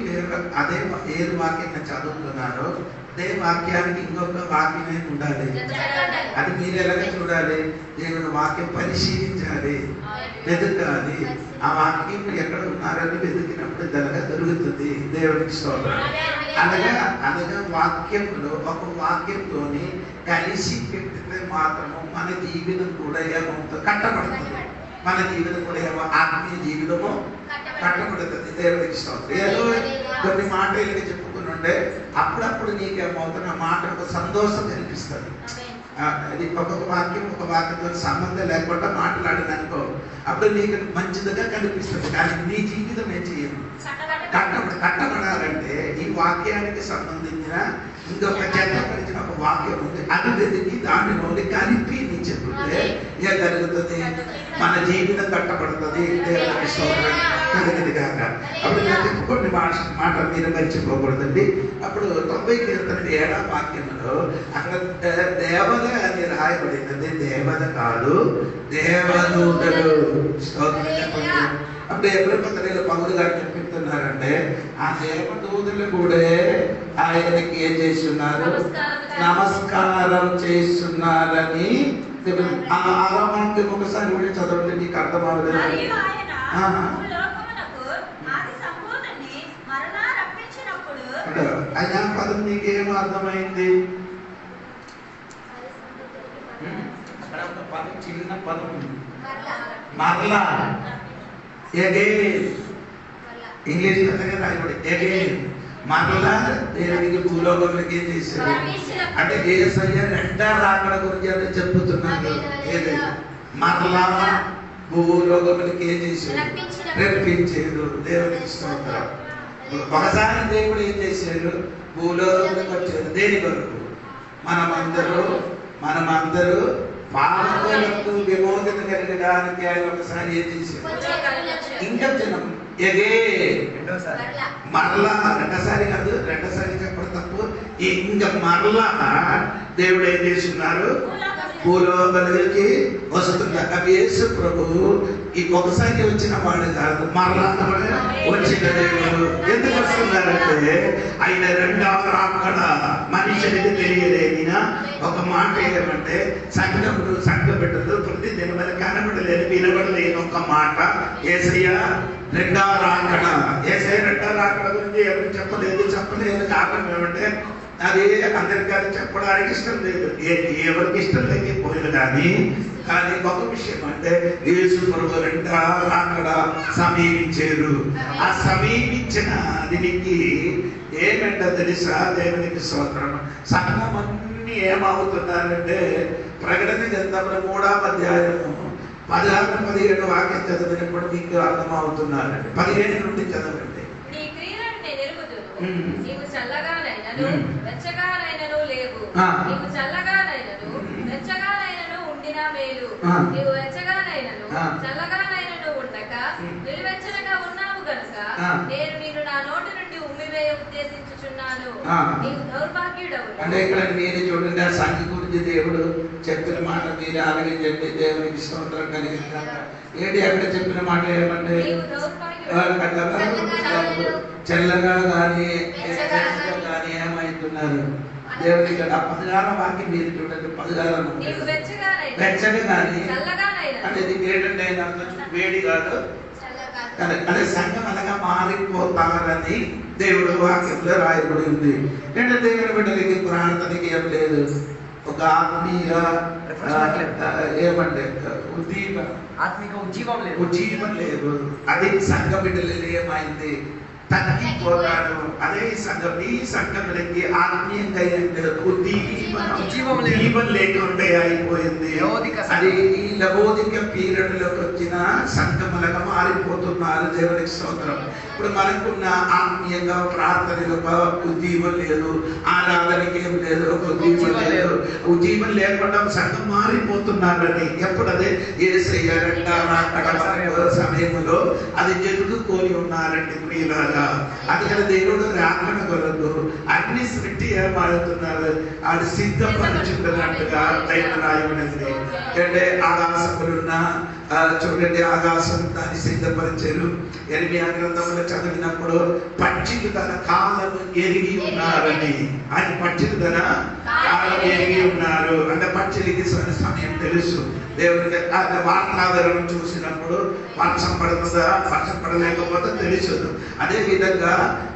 S1: అదే ఏది వాక్యం చదువుతున్నారో అదే వాక్యానికి ఇంకొక వాక్యమే ఉండాలి. అది మీరు ఎలాగ చూడాలి? దేవుడు వాక్యం పరిశీలించాలి, వెతకాలి. ఆ వాక్యం ఎక్కడ ఉన్నారని వెతికినప్పుడు ఇదనగా దొరుకుతుంది. దేవుడికి స్తోత్రం. అనగా వాక్యంలో ఒక వాక్యంతోని కలిసి పెట్టితే మాత్రము మన జీవితం కూడా ఏమవుతుంది? కట్టబడుతుంది. మన జీవితం కూడా ఆత్మీయ జీవితము కట్టబడుతుంది. దేవుడికి స్తోత్రం. ఏదో కొన్ని మాటలు చెప్పుకుని ఉండే అప్పుడప్పుడు నీకేమవుతుంది? ఆ మాట ఒక సంతోషం కనిపిస్తుంది. అది ఒక్కొక్క వాక్యంతో సంబంధం లేకుండా మాట్లాడిననుకో అప్పుడు నీకు మంచిదిగా కనిపిస్తుంది. కానీ నీ జీవితం ఏం చేయదు. కట్టబడాలంటే ఈ వాక్యానికి సంబంధించిన ఇంకొక చెత్తపరిచిన ఒక వాక్యం ఉంది. అది వెతికి దానిలోని కలిపి నీ చెప్తే ఏం జరుగుతుంది? మన జీవితం కట్టబడుతుంది. దేవునికి స్తోత్రం కలిగింది కాక. అప్పుడు నేను చెప్పుకోండి మాట మీరు మర్చిపోకూడదండి. అప్పుడు 90 వాక్యంలో అక్కడ దేవత అని రాయబడింది. దేవత కాదు, దేవదూతలు. స్తోత్రం చెప్పండి. అప్పుడు ఎబ్రీ పత్రికలో పౌలు గారు చెప్తున్నారంటే ఆ దేవదూతలు కూడా ఆయనకి ఏం చేస్తున్నారు? నమస్కారం చేస్తున్నారని. ఆ వాక్యం ఒకసారి కూడా చదవండి, నీకు అర్థమవుతుంది. అయినా పదం నీకేం అర్థమైంది? అక్కడ ఒక పదం, చిన్న పదం మరలా, అగైన్. ఇంగ్లీష్ రాయబడి అగైన్. మరలా దేవునికి భూలోకంలోకి ఏం చేశారు అంటే యేసయ్య రెండో రాకడ గురించి అని చెప్పుతున్నాడు. ఏది? మరలా భూలోకంలోకి ఏం చేశారు? రప్పించారు. దేవునికి స్తోత్రం. ఒకసారి దేవుడు ఏం చేశారు? భూలోకంలోకి వచ్చారు. దేని కొరకు? మనమందరూ పాపములకు విమోచన కలిగడానికి ఆయన ఒకసారి ఏం చేశారు? ఇంకా జనం మరలా, రెండోసారి కాదు, రెండోసారి చెప్పడం తప్పు. ఇంకా మరలా దేవుడు ఏం చేస్తున్నారు? భూలోకంలోకి వస్తున్నారు. అవి యేసు ప్రభు ఈ ఒకసారి వచ్చిన వాడు కాదు, మరలా వచ్చిన దేవుడు. ఎందుకు వస్తున్నారంటే ఆయన రెండవ రాకడ మనిషికి తెలియలేనినా ఒక మాట ఏమంటే సంఘ బిడ్డలు ప్రతి దినమని కనబడలేని వినబడలేని ఒక మాట యేసయ్య రెండవ రాకడ. యేసయ్య రెండవ రాకడ గురించి ఎవరు చెప్పలేదు. కారణం ఏమంటే అది అందరికీ అది చెప్పడానికి ఇష్టం లేదు. ఎవరికి ఇష్టం లేకపోయింది. కానీ ఒక విషయం అంటే యేసు ప్రభు రెండవ రాకడ సమీపించారు. ఆ సమీపించిన దీనికి ఏమంటే తెలుసా? దేవునికి స్తోత్రం. సంఘమన్నీ ఏమవుతున్నారంటే ప్రకటన గ్రంథంలో 3వ అధ్యాయము 16-17 వాక్యం చదివినప్పుడు మీకు అర్థమవుతున్నారండి. 15 నుండి చదవండి.
S5: నీవు చల్లగానైనను వెచ్చగానైనను లేవు. నీవు చల్లగానైనను వెచ్చగానైనను ఉండినా మేలు. నీవు వెచ్చగానైనను చల్లగానైనను ఉండక నిలువెచ్చనగా ఉన్నావు గనుక నేను నిన్ను నా నోటి నుండి ఉమ్మివేయ ఉద్దేశించుచున్నాను. నీవు దౌర్భాగ్యుడవు. అంటే
S1: ఇక్కడ మీరు చూడండి, ఆ సంఘి గురించి దేవుడు చెప్పిన మాట మీరు ఆలకించండి. దేవునికి స్తోత్రం కలిగిందాక. ఏంటి అక్కడ చెప్పిన మాట ఏమంటే చల్లగా కానీ ఏమవుతున్నారు? దేవుడి ఇక్కడ 16వ వాక్యం మీరు చూడండి. 16 వెచ్చగా కానీ అనేది ఏంటంటే వేడి కాదు, అదే సంఘం అనగా మారిపోతారని దేవుడు వాక్యంలో రాయబడి ఉంది. అంటే దేవుని బిడ్డలకి ప్రార్థనకి ఏం లేదు, ఒక ఆత్మీయ ఏమంటే ఉద్దీపన,
S3: ఆత్మిక ఉజ్జీవం లేదు.
S1: అది సంఘ బిడ్డలు ఏమైంది? తగ్గిపోతాడు. అదే ఈ సంఘములకి ఆత్మీయంగా జీవం లేకుండా అయిపోయింది. అది ఈ లవోదిక పీరియడ్ లోకి వచ్చిన సంఘములుగా మారిపోతున్నారు. దేవునికి స్తోత్రం. ఇప్పుడు మనకున్న ఆత్మీయంగా ప్రార్థనలకు ఉజ్జీవం లేదు, ఆరాధనకి ఏం లేదు, ఉజ్జీవం లేదు. ఉజ్జీవం లేకుండా సంఘం మారిపోతున్నారని ఎప్పుడదే యేసయ్య రెండవ సమయంలో అది జరుగుకొని ఉన్నారండి ప్రియులారా. అందుకని దేవుడు రాకడ కొరకు అన్ని సృష్టి ఏమాడుతున్నారు, అది సిద్ధపరచుకున్నట్టుగా రాయబడింది. అంటే ఆకాశములున్న చూడండి, ఆకాశం దాన్ని సిద్ధపరిచారు. ఎర్మియా గ్రంథంలో చదివినప్పుడు పక్షులు తన కాలము ఎరిగి ఉన్నారని, అది పక్షులు తన కాలం ఎరిగి ఉన్నారు అంటే పక్షులకి సమయం తెలుసు. దేవుడికి వాతావరణం చూసినప్పుడు వర్షం పడుతుందా, వర్షం పడలేకపోతే తెలుసు. అదే విధంగా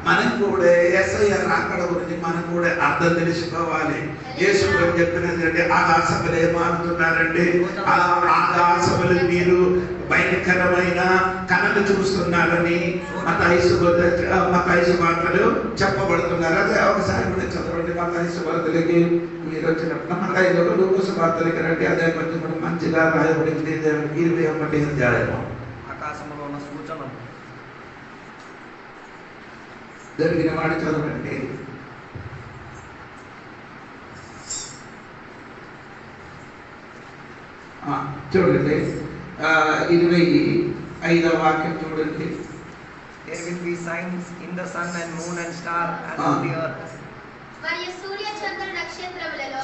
S1: మనం కూడా యేసయ్య రాకడ గురించి మనం కూడా అర్థం తెలుసుకోవాలి. యేసు చెప్పినది అంటే ఆకాశములు ఏమాడుతున్నారండి, ఆ ఆకాశములు మీరు భయంకరమైన కళలు చూస్తున్నారని మత్తయి వార్తలు చెప్పబడుతున్నారు. అదే ఒకసారి కూడా చదవండి. మత్తయి వార్తలకి మీరు వచ్చినప్పుడు మత్తయిలో లూకాసు వార్తలకి రండి. అదే కొంచెం కూడా మంచిగా రాయబడింది. 21వ అధ్యాయం
S3: ఆకాశంలో ఉన్న సూచన
S1: జరిగిన వాడు చదవండి. చూడండి 25వ వాక్యం చూడండి.
S3: There will be signs in the sun and moon and star and on the earth.
S4: మరియు సూర్య చంద్ర నక్షత్రములలో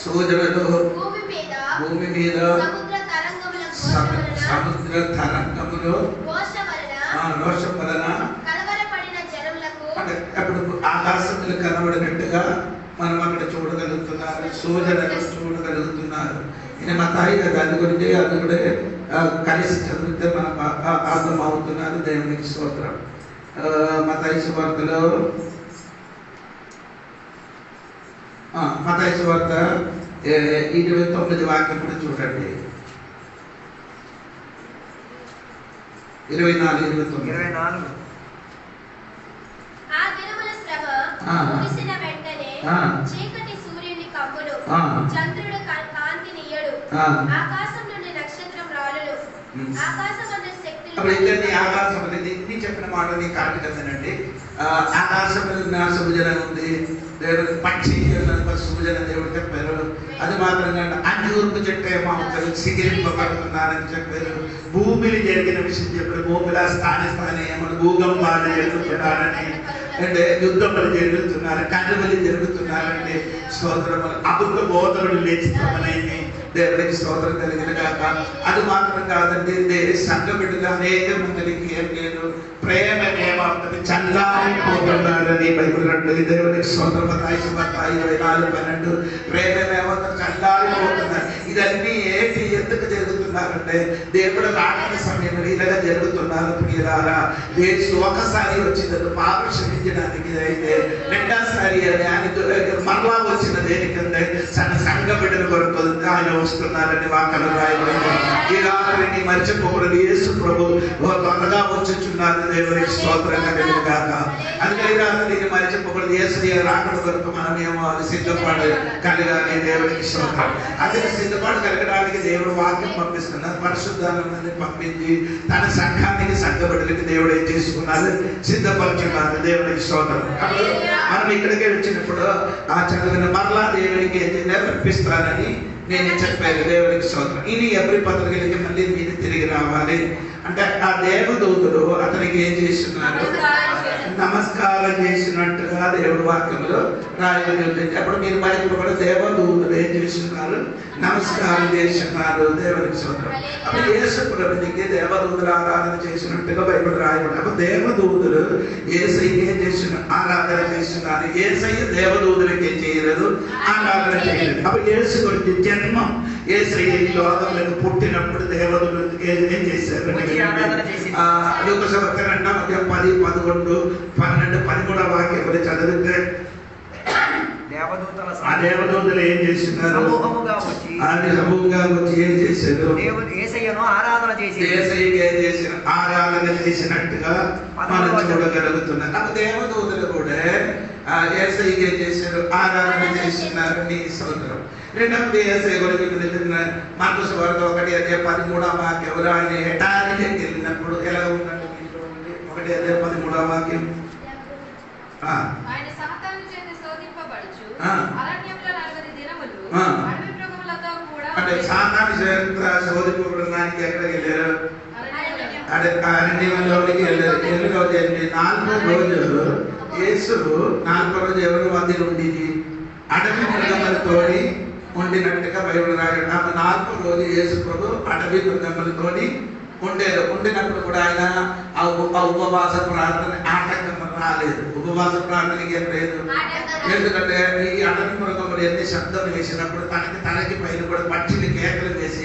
S1: సూచనలు భూమి మీద సముద్ర తరంగములు రోషం వలన
S4: కలవరపడిన జనములకు
S1: అప్పుడు ఆకాశములు కనబడినట్టుగా మనం అక్కడ చూడగలుగుతున్నారు, సూచనలు చూడగలుగుతున్నారు. ఈయన మత్తయి దాని గురించి అది కూడా కలిసి చదివితే మనకు అర్థం అవుతున్నారు. దేవునికి స్తోత్రం. మత్తయి సువార్తలో మత్తయి సువార్త 29వ వాక్యం కూడా చూడండి. 24
S4: ఆ దినముల శ్రమ ముగిసిన వెంటనే చీకటి సూర్యుని కమ్మును, చంద్రుడు కాంతినియ్యడు, ఆకాశం నుండి నక్షత్రం రాలును, ఆకాశమందు శక్తి
S1: ఆకాశం అనేది చెప్పిన మాట కరెక్ట్ కదండి. ఆకాశంలో సూచన ఉంది, దేవుడు పక్షి సూచన దేవుడు చెప్పారు. అది మాత్రం కాదు, అంజూర్పు చెట్టు ఏమవుతారు సిగిరింపబడుతున్నారని చెప్పారు. భూమిని జరిగిన విషయం చెప్పారు. భూమిలో స్థానిక భూకంపాలు జరుగుతున్నారని, అంటే యుద్ధములు జరుగుతున్నారు, కనుమలు జరుగుతున్నారండి. స్తోత్రములు అబద్ధ బోధనలు లేచిపోతున్నాయి. దేవుడికి స్తోత్రం కలిగిన కాక. అది మాత్రం కాదండి, సంఘ బిడ్డలు అనేక మందికి ఏం లేదు, ప్రేమ ఏమవుతుంది చల్లారిపోతున్నారని బైబిల్ అంటుంది. దేవుడికి స్తోత్రం. 24:12 ప్రేమ ఏమవుతుంది చల్లారిపోతున్నారు. ఇదన్నీ ఏంటి, ఎందుకు జరుగుతున్నారంటే దేవుడు రాకడ సమయంలో ఇలాగా జరుగుతున్నారు ప్రియులారా. ఒకసారి వచ్చినది ఆకర్షించడానికి అయితే, రెండోసారి మరలా వచ్చిన దేనికంటే సంఘ బిడ్డల కొరకు ఆయన వస్తున్నారని వాక్యాలు రాయబడింది. ఈ రాత్రిని మర్చిపోకూడదు. యేసు ప్రభు త్వరగా వచ్చుచున్నారు. దేవునికి స్తోత్రం కలిగిన కాక. అందుకని ఈ రాత్రికి మర్చిపోకూడదు. యేసు రాకడ కొరకు మనం ఏమో సిద్ధపాటు కలగాలి. దేవునికి స్తోత్రం. అదే సిద్ధపాటు కలగడానికి దేవుడు వాక్యం పంపిస్తున్నారు. పరిశుద్ధాత్మని పంపించి తన సంఘానికి సంఘ బిడ్డలకి దేవుడు ఏం చేసుకున్నారు, సిద్ధపరుచున్నారు. దేవునికి స్తోత్రం. మనం ఇక్కడికి వచ్చినప్పుడు ఆ చదివిన మరలా దేవునికి నేర్పిస్తారని నేను చెప్పాను. దేవునికి స్తోత్రం. ఇది ఎవరి పత్రికలకి మళ్ళీ మీరు తిరిగి రావాలి అంటే ఆ దేవదూతుడు అతనికి ఏం చేస్తున్నారు, నమస్కారం చేసినట్టుగా దేవుడు వాక్యంలో రాయబడి ఉంటుంది. అప్పుడు మీరు మరిచిపోకుండా దేవదూతులు ఏం చేస్తున్నారు, నమస్కారం చేస్తున్నారు. దేవునికి స్తోత్రం. అప్పుడు యేసు ప్రభునికి దేవదూతులు ఆరాధన చేసినట్టుగా బైబిల్ రాయబడి. అప్పుడు దేవదూతులు యేసయ్యకి ఏం చేస్తున్నారు, ఆరాధన చేస్తున్నారు. యేసయ్య దేవదూతులకి ఏం చేయలేదు, ఆరాధన చేయలేదు. అప్పుడు యేసు గురించి జన్మం, యేసయ్య ఈ లోకంలో పుట్టినప్పుడు దేవదూతులు ఏం చేశారు, లూకాసు సువార్త 2:10, 11, 12, 13 వాక్యం చదివితే
S3: దేవదూతల
S1: ఆ దేవదూతలు ఏం చేస్తున్నారు,
S3: సమూహముగా వచ్చి
S1: ఆయన సముఖంగా వచ్చి ఏం చేశారు?
S3: దేవుడు యేసయ్యను ఆరాధన చేసి
S1: ఆరాధన చేసినట్టుగా మనం చూడగలుగుతున్నాం. నాకు దేవదూతలు కూడా యేసయ్యకి ఏం చేశారు? ఆరాధన చేస్తున్నారు. నీ స్తోత్రం. రెండవది యేసయ్య గురించి మార్కు సువార్త 1:13 వాక్యం. ఆయన ఎడారికి వెళ్ళినప్పుడు ఎలా ఉందంటే 1:13 వాక్యం.
S5: ఆయన సాతాను చేత శోధింపబడుచు అరణ్యంలో 40 దినములు అడవి మృగములతో కూడా
S1: అంటే సాతాను చేత శోధింపబడడానికి ఎక్కడికి వెళ్ళారు? అరణ్యంలోనికి వెళ్ళారు. 4వ రోజు యేసు 4వ రోజు ఎవరి మధ్య ఉండేది? అడవి మృగములతోని ఉండినట్టుగా బైబిల్ రాయడం. 4వ రోజు యేసు ప్రభు అడవి మృగములతోని ఉండినప్పుడు కూడా ఆయన ఆ ఉపవాస ప్రార్థన ఆటంకం రాలేదు. ఉపవాస ప్రార్థనకి ఏం లేదు. ఎందుకంటే ఈ అడవి మృగములు ఎన్ని శబ్దం వేసినప్పుడు తనకి పైన కూడా పక్షులు కేకలు వేసి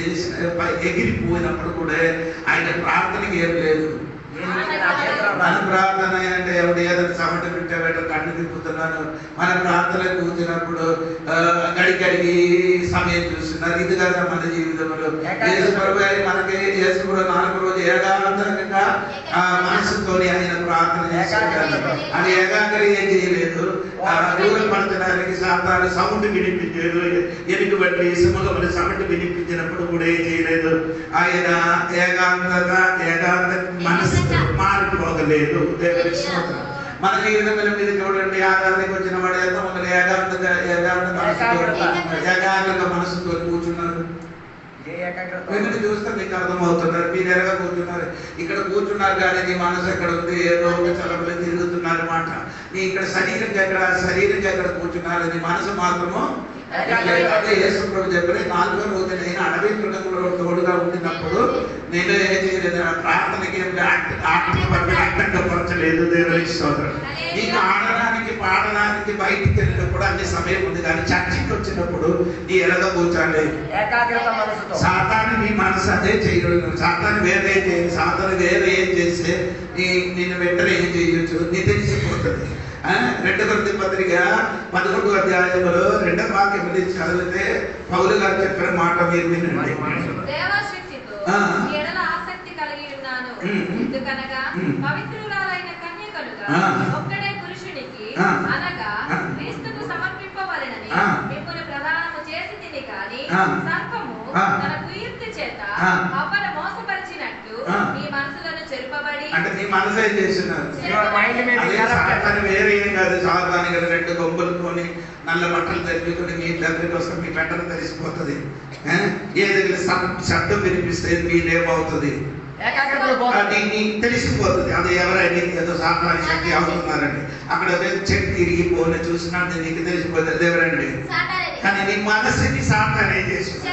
S1: ఎగిరిపోయినప్పుడు కూడా ఆయన ప్రార్థనకి ఏం లేదు. మన ప్రార్థన అంటే ఎవడు ఏదైనా సమట పెట్టావేట కన్ను తిప్పుతున్నాను. మన ప్రార్థన కూర్చున్నప్పుడు గడిగడిగి సమయం చూస్తున్నారు. ఇది కదా మన జీవితంలో. మనకి యేసుప్రభు 4వ రోజు ఏకాంతంగా మనసుతో ఆయన ప్రార్థన చేస్తున్నారు. అది ఏకాగ్రత ఏం చేయలేదు. దూరం పడుతున్నానికి సాతాను సౌండ్ వినిపించారు. ఎనికి బట్టి సింహముల సౌండ్ వినిపించినప్పుడు కూడా ఏం చేయలేదు. ఆయన ఏకాంత మనసు మారిపోగలేదు. దేవుని స్తోత్రం. మన జీవితంలో మీరు చూడండి, ఆరాధనకి వచ్చిన వాడు ఎంతమంది ఏకాగ్రత మనసుతో కూర్చున్నారు. మీరు చూస్తే మీకు అర్థమవుతున్నారు. మీరు ఎరగా కూర్చున్నారు. ఇక్కడ కూర్చున్నారు కానీ నీ మనసు ఎక్కడ ఉంది? ఏదో చలవలు తిరుగుతున్నారు మాట. నీ ఇక్కడ శరీరంగా ఎక్కడ కూర్చున్నారు? నీ మనసు మాత్రము యేసు ప్రభు చెప్పిన 4వ రోజు నేను అడవి మృగంలో తోడుగా ఉండినప్పుడు నేను ఏం చేయలేదు. ప్రార్థనకి ఆటంకపరచలేదు. దేవుని స్తోత్రం. నీకు ఆడడానికి పాడడానికి బయటికి వెళ్ళినప్పుడు అన్ని సమయం ఉంది కానీ చర్చికి వచ్చినప్పుడు నీ ఎలాగ కూర్చోండి? సాతాను నీ మనసు అదే చేయగలదు. సాతాను వేరే చేయాలి. సాతాను వేరే ఏం చేస్తే నేను వెంటనే ఏం చేయొచ్చు నీ తెలిసిపోతుంది. 2 కొరింథీ పత్రిక 11వ అధ్యాయంలో 2వ వాక్యం చదివితే పౌలు గారు చెప్పిన మాట మీరు వినండి.
S5: దేవశక్తితో ఎడల ఆసక్తి కలిగి ఉన్నాను. ఎందుకనగా పవిత్రురాలైన కన్యకలుగా ఒక్కడే పురుషునికి అనగా క్రీస్తుకు సమర్పింపవలెనని మిమ్మును ప్రదానము చేసి తిని కాని సర్పము తన కుయుక్తి చేత అవ్వను మోసపరిచినట్లు మీ మనసులను చెరుపబడి.
S1: అంటే నీ మనసు ఏం చేస్తున్నారు? వేరే ఏం కాదు. సాతాను కదా 2 గొంపులతోని నల్ల బట్టలు తరిగికొని మీ దగ్గరికి వస్తే మీ పెట్టను తెలిసిపోతుంది. ఏదైనా శబ్దం వినిపిస్తే మీరేమవుతుంది? తెలిసిపోతుంది. అది ఎవరైనా ఏదో సాతాను శక్తి అవుతున్నారండి. అక్కడ చెట్టు తిరిగిపోని చూసినా నీకు తెలిసిపోతుంది ఎవరండి. కానీ నీ మనసుని సాతాను ఏం చేస్తుంది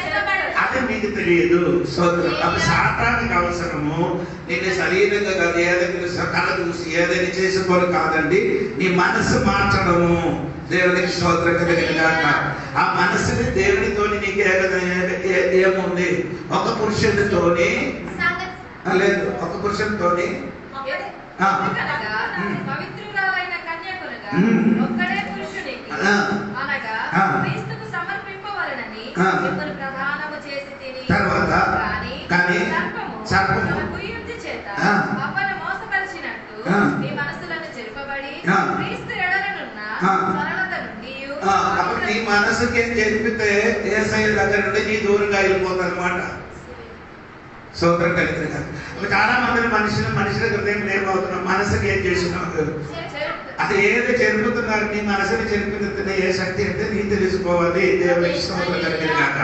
S1: అది మీకు తెలియదు. సోదరు, అది సాతానికి అవసరము. నేను శరీరంగా కాదు, ఏదైనా కళ చూసి ఏదైనా చేసుకోరు కాదండి. నీ మనసు మార్చడము. దేవునికి స్తోత్రం కలిగినగాక. ఆ మనసుని దేవునితో నీకు ఏముంది? ఒక పురుషునితోని లేదు, ఒక పురుషునితోని
S5: పవిత్రురాలైన కన్యకలుగా ఒక్కడే పురుషునికి అనగా క్రీస్తుకు సమర్పింపవలెనని మిమ్మును ప్రదానము చేసి తిని
S1: తర్వాత కానీ సర్పము
S5: కుయుక్తి చేత అవ్వను మోసపరిచినట్టు మీ మనసులను చెరుపబడి క్రీస్తు ఎడలనున్న సరళత నుండి
S1: అప్పుడు నీ మనసుకి చెరిపితే యేసయ్య దగ్గర నుండి నీ దూరంగా వెళ్ళిపోతుంది అన్నమాట. సోదరం కలిగిన చాలా మంది మనుషుల హృదయం ఏమవుతున్నాం? మనసుకి ఏం చేస్తున్నావు? అది ఏది చెరుపుతున్నారు? నీ మనసుని చెరిపిన ఏ శక్తి అంటే నీ తెలుసుకోవాలి. దేవునికి స్తోత్రం కలిగిన కాక.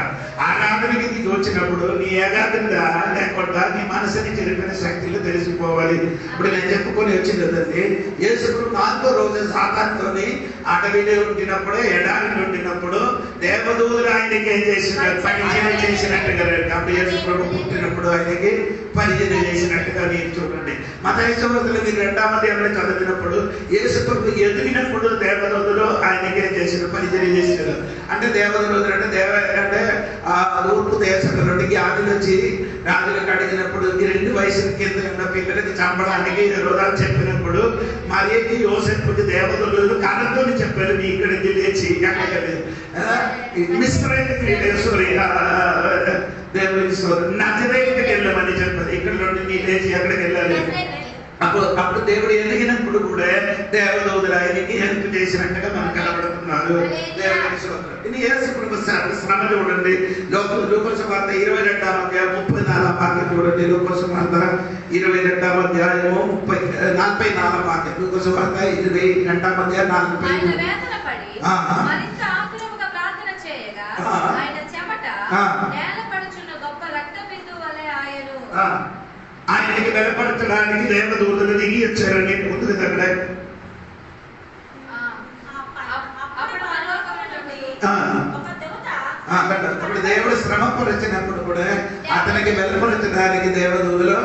S1: ఆరాధనకి నీకు వచ్చినప్పుడు నీ ఏకాగ్రత లేకుండా నీ మనసుని చెరిపిన శక్తులు తెలిసిపోవాలి. ఇప్పుడు నేను చెప్పుకొని వచ్చింది కదండి, యేసుప్రభు 4వ రోజు సాతానుతోని అడవిలో ఉండినప్పుడు ఎడారిలో ఉండినప్పుడు దేవదూతలు ఆయనకి ఏం చేసినారు? పరిచయం చేసినట్టుగా. కాబట్టి యేసుప్రభు పుట్టినప్పుడు ఆయనకి పరిచయం చేసినట్టుగా మీరు చూడండి. మత్తయి సువార్తలో మీరు 2వ అధ్యాయంలో చదివినప్పుడు యేసుప్రభు ఎదిగినప్పుడు దేవదూతలు ఆయనకి ఏం చేసిన పరిచయం చేసినారు. అంటే దేవదూతలు అంటే తూర్పు దేశం నుండి ఆదిలు వచ్చి రాజులకు అడిగినప్పుడు ఈ 2 వయసుల కింద ఉన్న పిల్లలకి చంపడానికి హెరోదాలు చెప్పినప్పుడు మరియకి యోసేపుకి దేవదూతలు కర్రతో చెప్పారు, మీ ఇక్కడికి లేచి నజరేతుకి వెళ్ళమని చెప్పారు, ఇక్కడ నుండి నీ లేచి ఎక్కడికి వెళ్ళాలి. అప్పుడు దేవుడు ఎదిగినప్పుడు కూడా దేవదూతలు ఆయనకి హెల్ప్ చేసినట్టుగా మనకు కనబడుతున్నారు. దేవుడికి స్తోత్రం. ఇది యేసుప్రభు శ్రమ చూడండి. లూకాసు వార్త 22వ అధ్యాయం 34వ వాక్యం చూడండి. లూకాసు వార్త 22వ అధ్యాయము 44వ వాక్యం. లూకాసు వార్త 22వ అధ్యాయం 44. ఆయనకి బలపరచడానికి దేవదూతలు దిగి వచ్చారని ముందుకు తగ్గడ అప్పుడు దేవుడు శ్రమపరిచినప్పుడు కూడా అతనికి బలపరచడానికి దేవదూతలు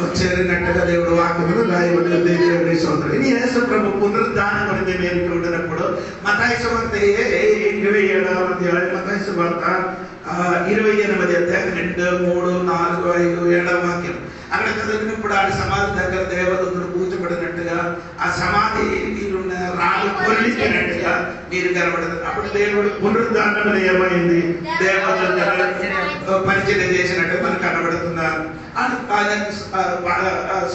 S1: వచ్చారన్నట్టుగా దేవుడు వాక్యములు రాయబడి దేవుడి సోదరుడు. ఇది యేసు ప్రభు పునరుద్ధానం గురించి మేము చూడనప్పుడు మత్తయి సువార్త 27వ అధ్యాయం, మత్తయి సువార్త 28వ అధ్యాయం 2, 3, 4, 5, 7వ వాక్యం అక్కడ చదివినప్పుడు ఆ సమాధి దగ్గర దేవదూతలు కూర్చోబడినట్టుగా ఆ సమాధి ఉన్న రాళ్ళు కొలిచినట్టుగా మీరు కనబడుతుంది. అప్పుడు దేవుడు పునరుద్ధానంలో ఏమైంది, దేవదూతలు పరిచయం చేసినట్టు మనకు కనబడుతున్నారు.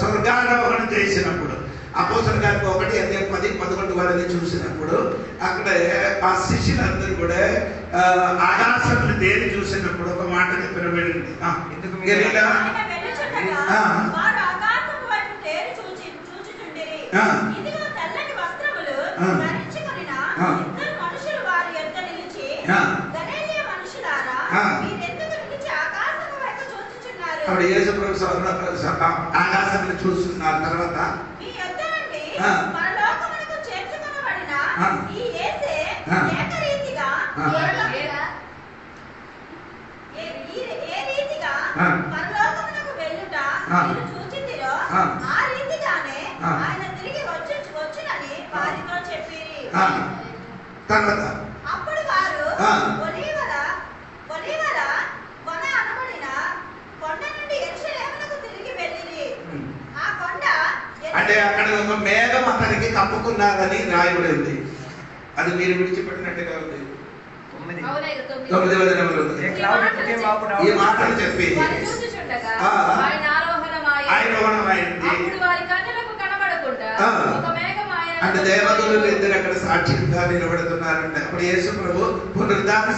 S1: స్వర్గారోహణ చేసినప్పుడు అపోస్తలుల గారికి 1 అధ్యాయం 10, 11 వారిని చూసినప్పుడు అక్కడ ఆ శిష్యులందరూ కూడా ఆకాశంలో దేని చూసినప్పుడు ఒక మాట చెప్పిన వెళ్ళండి. అప్పుడు యేసు ప్రభు ఆకాశంలో చూస్తున్నారు. తర్వాత
S2: అప్పుడు వారు ఒలీవల కొన అనబడిన కొండ నుండి యెరూషలేమునకు తిరిగి వెళ్ళిరి. ఆ కొండ
S1: అంటే అక్కడ ఒక మేఘం అతనికి కప్పుకున్నారని రాయబడింది. అది మీరు విడిచిపెట్టినట్టుగా ఉంది. 9వ వచనంలో ఈ మాటలు చెప్పి ఆరోహణమైంది. అంటే దేవదూతలు ఇద్దరు అక్కడ సాక్ష్యంగా నిలబడుతున్నారంటే అప్పుడు యేసు ప్రభు పునరుద్ధాన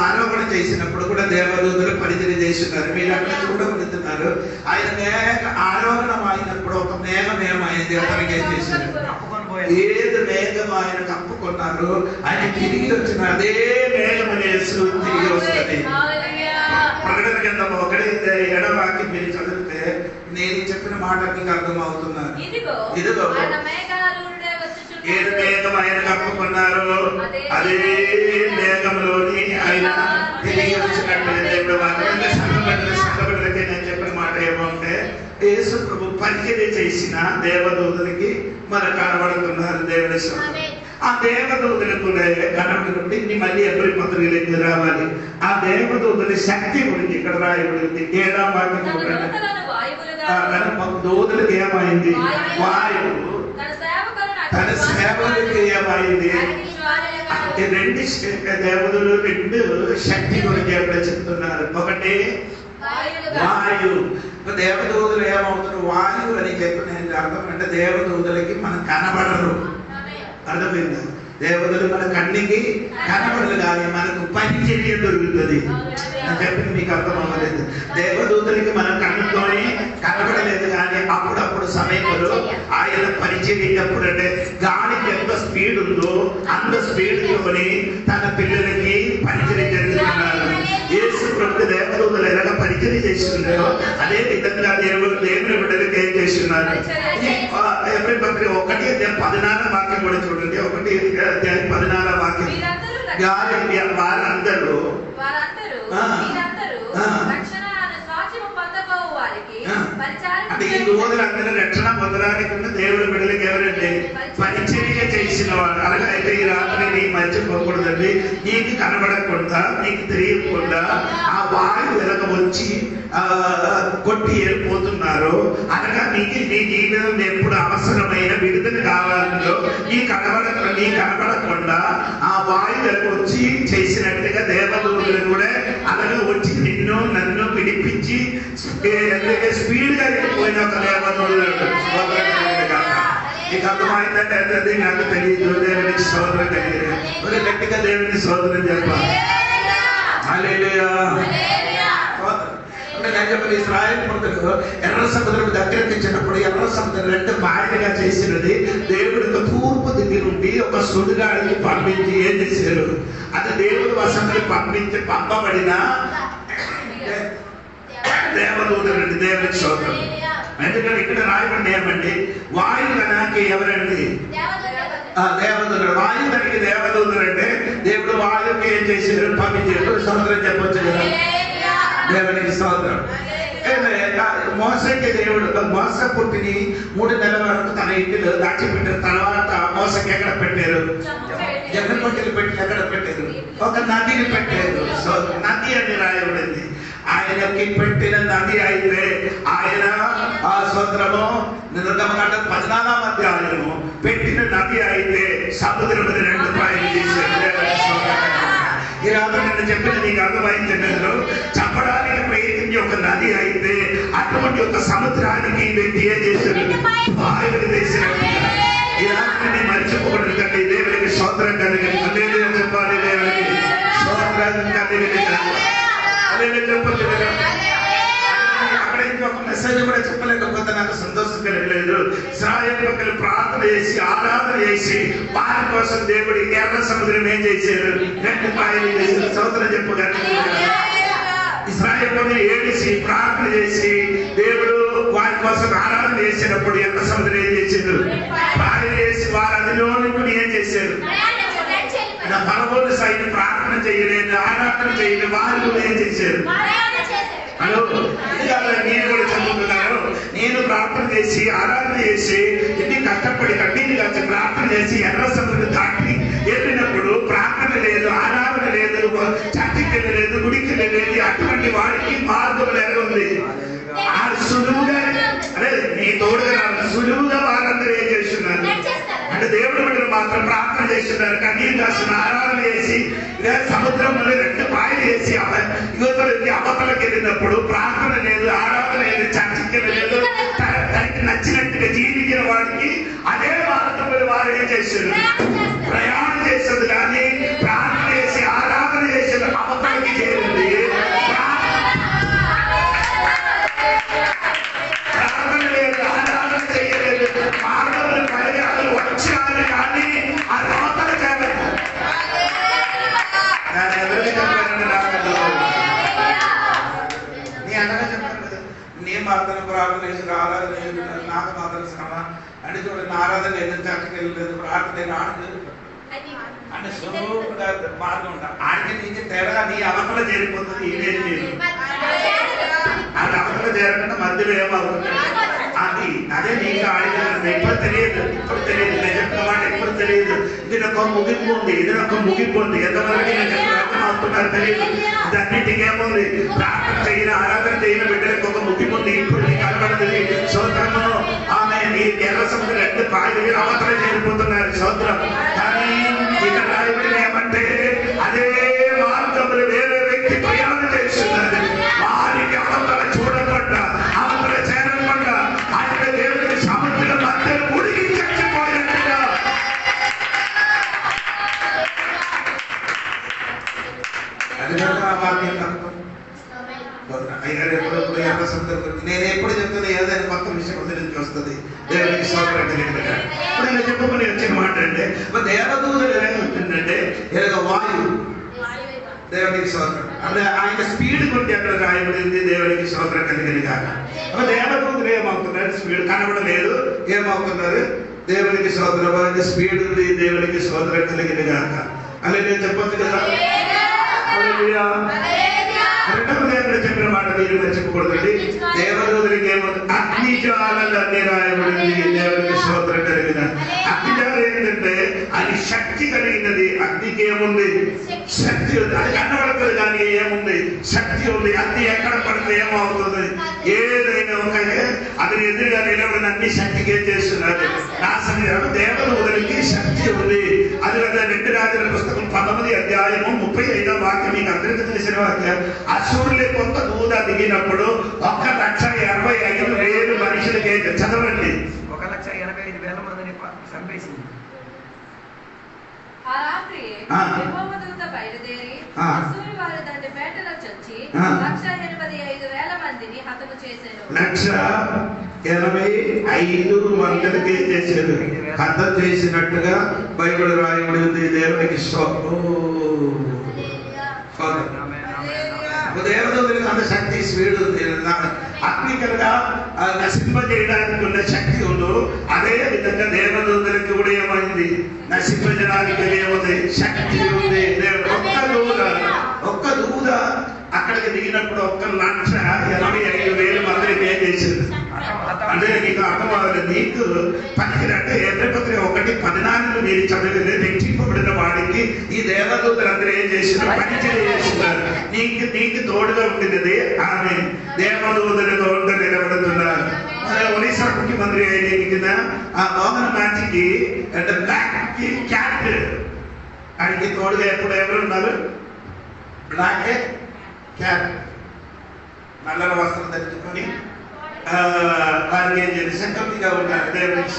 S1: ఆరోపణ చేసినప్పుడు కూడా దేవదూతలు పరిచయం చేస్తున్నారు. మీరు అక్కడ చూడబడుతున్నారు. ఆయన మేఘ ఆరోహణం అయినప్పుడు ఒక మేఘం ఏమైంది, అతనికి ఏం చేశారు, ఏది మేఘం ఆయన కప్పుకున్నారు ఆయన తిరిగి వచ్చిన అదే మేఘం యేసు తిరిగి వస్తుంది. ప్రకటన గ్రంథం 1 వాక్యం మీరు చదివితే నేను చెప్పిన మాట మీకు అర్థం అవుతున్నారు. ఇదిగో ఏది మేఘం ఆయన కప్పుకున్నారు అదే మేఘంలోని ఆయన తిరిగి వచ్చినట్టు సంఘబిడ్డలకి నేను చెప్పిన మాట ఏమంటే యేసు ప్రభు పరిచర్య చేసిన దేవదూతలకి మనకు కనబడుతున్నారు. దేవుని ఆ దేవదూతలకు కనబడినప్పుడు ఇన్ని మళ్ళీ ఎవరి పత్రికలకి రావాలి. ఆ దేవదూతల శక్తి గురించి ఇక్కడ రాయబడింది. 7వ వాక్యం దూతలకు ఏమైంది, వాయువు తన సేవలకు ఏమైంది. రెండు దేవతలు 2 శక్తి గురించి ఎక్కడ చెప్తున్నారు. ఒకటి వాయువు. దేవదూతలు ఏమవుతున్నారు, వాయువు అని చెప్పి నేను అర్థం అంటే దేవదూతలకి మనం కనబడరు. అర్థమైందా? దేవతలు మన కన్నికి కనబడలు కానీ మనకు పరిచర్య దొరుకుతుంది. నేను చెప్పింది మీకు అర్థం అవ్వలేదు. దేవదూతలకి మన కన్నుతోనే కనబడలేదు కానీ అప్పుడప్పుడు సమయంలో ఆయన పరిచర్యప్పుడు అంటే గాలికి ఎంత స్పీడ్ ఉందో అంత స్పీడ్ తోని తన పిల్లలకి పరిచర్య జరుగుతున్నారు. యేసు ప్రభు దేవదూతలు ఎలాగ పరిచర్య చేస్తున్నారో అదే విధంగా దేవుని బిడ్డలకి ఏం చేస్తున్నారు. 1 వాక్యం కూడా చూడండి. 1 వాక్యం వారందరూ అంటే ఈ దూతలందరూ రక్షణ పొందడానికి దేవుడి బిడ్డలకి ఎవరంటే పరిచర్య చేసిన వాడు. అలాగే అయితే ఈ రాత్రి నీ మర్చిపోకూడదండి. నీకు కనబడకుండా నీకు తెలియకుండా ఆ వాయువు వెనక వచ్చి కొట్టి వెళ్ళిపోతున్నారో, అనగా నీకు నీ జీవితం ఎప్పుడు అవసరమైన విడుదల కావాలో నీ కనబడకుండా ఆ వాయువులకు వచ్చి చేసినట్టుగా దేవదూతలు కూడా అలాగే వచ్చి నిన్ను నన్ను విడిపించి స్పీడ్ గా వెళ్ళిపోయిన ఒక దేవదూతలు. నీకు అర్థమైందంటే అది నాకు తెలియదు. దేవునికి స్తోత్రం కలిగింది. మరి గట్టిగా దేవుని స్తోత్రం చెప్పాలి. హల్లెలూయా. నేను చెప్పిన ఇశ్రాయేలు ప్రజలు ఎర్ర సముద్రం దగ్గరికి ఇచ్చినప్పుడు ఎర్ర సముద్రం రెండు పాయలుగా చేసినది దేవుడికి తూర్పు దిగి నుండి ఒక సుడిగాడికి పంపించి ఏం చేశారు? అది దేవుడి వసంతకి పంపబడిన దేవదూతలండి. దేవునికి స్తోత్రం. ఎందుకంటే ఇక్కడ రాయబడి ఏమండి? వాయువు కనుక ఎవరండి? దేవదూతలు. వాయువు కనుక దేవదూతలు అంటే దేవుడు వాయువుకి ఏం చేశారు? పంపించారు. సముద్రం చెప్పొచ్చు కదా. దేవునికి స్తోత్రం. మోసకి దేవుడు మోస పుట్టిని 3 నెలల వరకు తన ఇంటిలో దాచిపెట్టారు. తర్వాత మోసకి ఎక్కడ పెట్టారు? జగన్మొట్టలు పెట్టి ఎక్కడ పెట్టారు? ఒక నదిని పెట్టారు. నది అని రాయబడింది. ఆయనకి పెట్టిన నది అయితే ఆయన ఆ స్తోత్రము నిర్గమకాండం 14వ అధ్యాయము పెట్టిన నది అయితే సముద్రము 2 పాయలు చేశారు. ఈ రాత్రి నేను చెప్పిన నీకు అర్థమైందో చంపడానికి ప్రయత్నించి ఒక నది అయితే అటువంటి ఒక సముద్రానికి వ్యక్తి ఏం చేశారు? పాయలు చేశారు. ఈ రాత్రి నేను మర్చిపోకూడదు కంటే దేవునికి స్తోత్రం కలిగింది. అదే చెప్పాలి. దేవునికి స్తోత్రం కలిగింది. చెప్పలేదు. అక్కడ ఇంకొక మెసేజ్ కూడా చెప్పలేకపోతే నాకు సంతోషం కలగలేదు. ఇశ్రాయేలు ప్రజలు ప్రార్థన చేసి ఆరాధన చేసి వారి కోసం దేవుడి ఎర్ర సముద్రం ఏం చేశారు? 2 పాయలు చేశారు. స్తోత్రం చెప్పగలిగారు. ఇశ్రాయేలు ప్రజలు ఏడిసి ప్రార్థన చేసి దేవుడు వారి కోసం ఆరాధన చేసినప్పుడు ఎర్ర సముద్రం ఏం చేశారు? పాయలు చేసి వారు అదిలో నుండి ఏం చేశారు? పరమోని సైతం ప్రార్థన చేయలేదు, ఆరాధన చేయలేదు. వారు కూడా ఏం చేశారు? హలో, నేను కూడా చదువుతున్నాను. నేను ప్రార్థన చేసి ఆరాధన చేసి ఎన్ని కష్టపడి కన్నీళ్ళు కాచి ప్రార్థన చేసి ఎర్ర సముద్రం దాటి వెళ్ళినప్పుడు ప్రార్థన లేదు, ఆరాధన లేదు, చర్చికి వెళ్ళలేదు, గుడికి వెళ్ళలేదు. అటువంటి వాడికి మార్గం ఎలాగుంది? ఆ సులువుగా అదే నీ తోడుగా సులువుగా వారందరూ ఏం చేస్తున్నారు అంటే దేవుడి బిడ్డలు మాత్రం ప్రార్థన చేస్తున్నారు, కన్నీళ్ళు కాసిన ఆరాధన చేసి ఇదే సముద్రంలో 2 పాయలు వేసి యువతలకి అవతలకి వెళ్ళినప్పుడు ప్రార్థన లేదు, ఆరాధన లేదు, చర్చికి లేదు. తనకి నచ్చినట్టుగా జీవించిన వాడికి అదే మార్గంలో వారు ఏం చేశారు? ప్రయాణం చేసేది. కానీ ప్రార్థన చేసి ఆరాధన చేసేది అవతలకి చేరింది. ప్రార్థన లేదు, ఆరాధన చేయలేదు, మార్గంలో పర్యాలు వచ్చారు కానీ అది అవతల చేయలేదు. నేను ఎవరికి చెప్పానండి? నీ అనగా చెప్పాను కదా, నీ మాత్రం ప్రార్థన చేసి ఆరాధన చేస్తున్నారు, నాకు మాత్రం శ్రమ అంటే చూడండి. ఆరాధన లేదు, చర్చకి వెళ్ళలేదు, ప్రార్థన రావట్లేదు అంటే సులువుగా మార్గం ఉంటారు. ఆడికి నీకు తేడా నీ అవతల చేరిపోతుంది. ఇదేం లేదు, అది అవతల చేరకుండా మధ్యలో ఏమవుతుంది? అదే నీకు ఆడిన ఎప్పుడు తెలియదు, ఇప్పుడు తెలియదు. నేను చెప్పిన మాట ఎప్పుడు తెలియదు. ఇది ఒక ముగింపు ఉంది, ఇది ఒక ముగింపు ఉంది. ఎంతవరకు నేను చెప్పిన అర్థం అవుతున్నారు తెలియదు. ఇది అన్నింటికి ఏముంది? ప్రార్థన చేయని ఆరాధన చేయని బిడ్డలకు ఒక ముగింపు ఉంది. ఇప్పుడు నీకు కనబడుతుంది. స్తోత్రము. ఆమె నీ ఎర్ర సముద్రం 2 పాయలు అవతల చేరిపోతున్నారు. స్తోత్రం. కానీ ఇక్కడ రాయబడిన ఏమంటే అదే మార్గంలో వేరే వ్యక్తి ప్రయాణం చేస్తున్నారు. వారికి అవతల చూడకుండా అవతల చేరకుండా ఆయన దేవుడికి సముద్రం మధ్య ఉడికి చచ్చిపోయినట్టుగా ఎప్పుడు ఎర్ర సముద్రం గురించి నేను ఎప్పుడు చెప్తున్నా ఏదైనా కొత్త విషయం తెలిసి వస్తుంది. దేవుడికి స్తోత్రం కలిగినట్టుగా ఇప్పుడు నేను చెప్పుకొని వచ్చిన మాట అంటే దేవదూతలు ఏమవుతుందంటే ఏదో వాయువు. దేవుడికి స్తోత్రం. అంటే ఆయన స్పీడ్ గురించి ఎక్కడ రాయబడింది? దేవుడికి స్తోత్రం కలిగింది కాక. దేవదూతలు ఏమవుతున్నారు? స్పీడ్ కనబడలేదు, ఏమవుతున్నారు? దేవుడికి స్తోత్రం. స్పీడ్ ఉంది, దేవుడికి స్తోత్రం కలిగింది కాక. అలా నేను చెప్పొచ్చు కదా. రెండవ దేవుడు చెప్పిన మాట మీరు మర్చిపోకూడదండి. దేవదూతలకి ఏమవుతుంది? అగ్నిజ్వాలలు అన్ని రాయబడింది. దేవుడికి స్తోత్రం కలిగిన అగ్నిజ్వాల ఏంటంటే అది శక్తి కలిగిన ఉన్నది. అగ్నికి ఏముంది? శక్తి ఉంది. అది కనబడుతుంది కానీ ఏముంది? శక్తి ఉంది. అగ్ని ఎక్కడ పడితే ఏమవుతుంది? ఏదైనా ఒక అది ఎదురుగా నిలబడిన అన్ని శక్తికి ఏం చేస్తున్నారు? నాశనం. దేవదూతలకి శక్తి ఉంది. అది 2 రాజుల పుస్తకం 19వ అధ్యాయము 35వ వాక్యం మీకు అందరికీ తెలిసిన వాక్యం. అసురులే కొంత దూత దిగినప్పుడు 1,85,000 మనుషులకి చదవండి.
S3: 1,85,000 మందిని చంపేసింది.
S5: ఆ రాత్రి యెహోవా దూత బయలుదేరి అశ్షూరు వారి దండి పేటలో చొచ్చి 1,85,000 మందిని హతము చేశారు.
S1: 1,85,000 మందికి చేశారు. హతం చేసినట్టుగా బైబిల్ రాయబడి ఉంది. దేవునికి దేవదూతలకు అంత శక్తి స్పీడ్ ఉంది. అగ్నికలుగా నశింపజేయడానికి ఉన్న శక్తి ఉందో అదే విధంగా దేవదూతలకు కూడా ఏమైంది? నశింపజేయడానికి ఏముంది? శక్తి ఉంది. ఒక్క దూత అక్కడికి దిగినప్పుడు 1,85,000 మందికి ఏం చేసింది? అంటే నీకు అర్థమవుతుంది. నీకు పనికిరంటే ఎర్రపత్రిక 1:14 మీరు చదివితే రక్షింపబడిన వాడికి ఈ దేవదూతలందరూ ఏం చేసినారు? పరిచయం చేస్తున్నారు. నీకు తోడుగా ఉండినది ఆమె దేవదూతలు తోడుగా నిలబడుతున్నారు. ఒడిశా ముఖ్యమంత్రి అయిన ఆ మోహన్ మాంచికి బ్లాక్ క్యాట్ ఆయనకి తోడుగా ఎప్పుడు ఎవరు ఉన్నారు? బ్లాక్ క్యాట్ నల్లల వస్త్రం ధరించుకొని వారికి ఏం చేయాలి? సంకల్పిగా ఉన్నారు. దేవునికి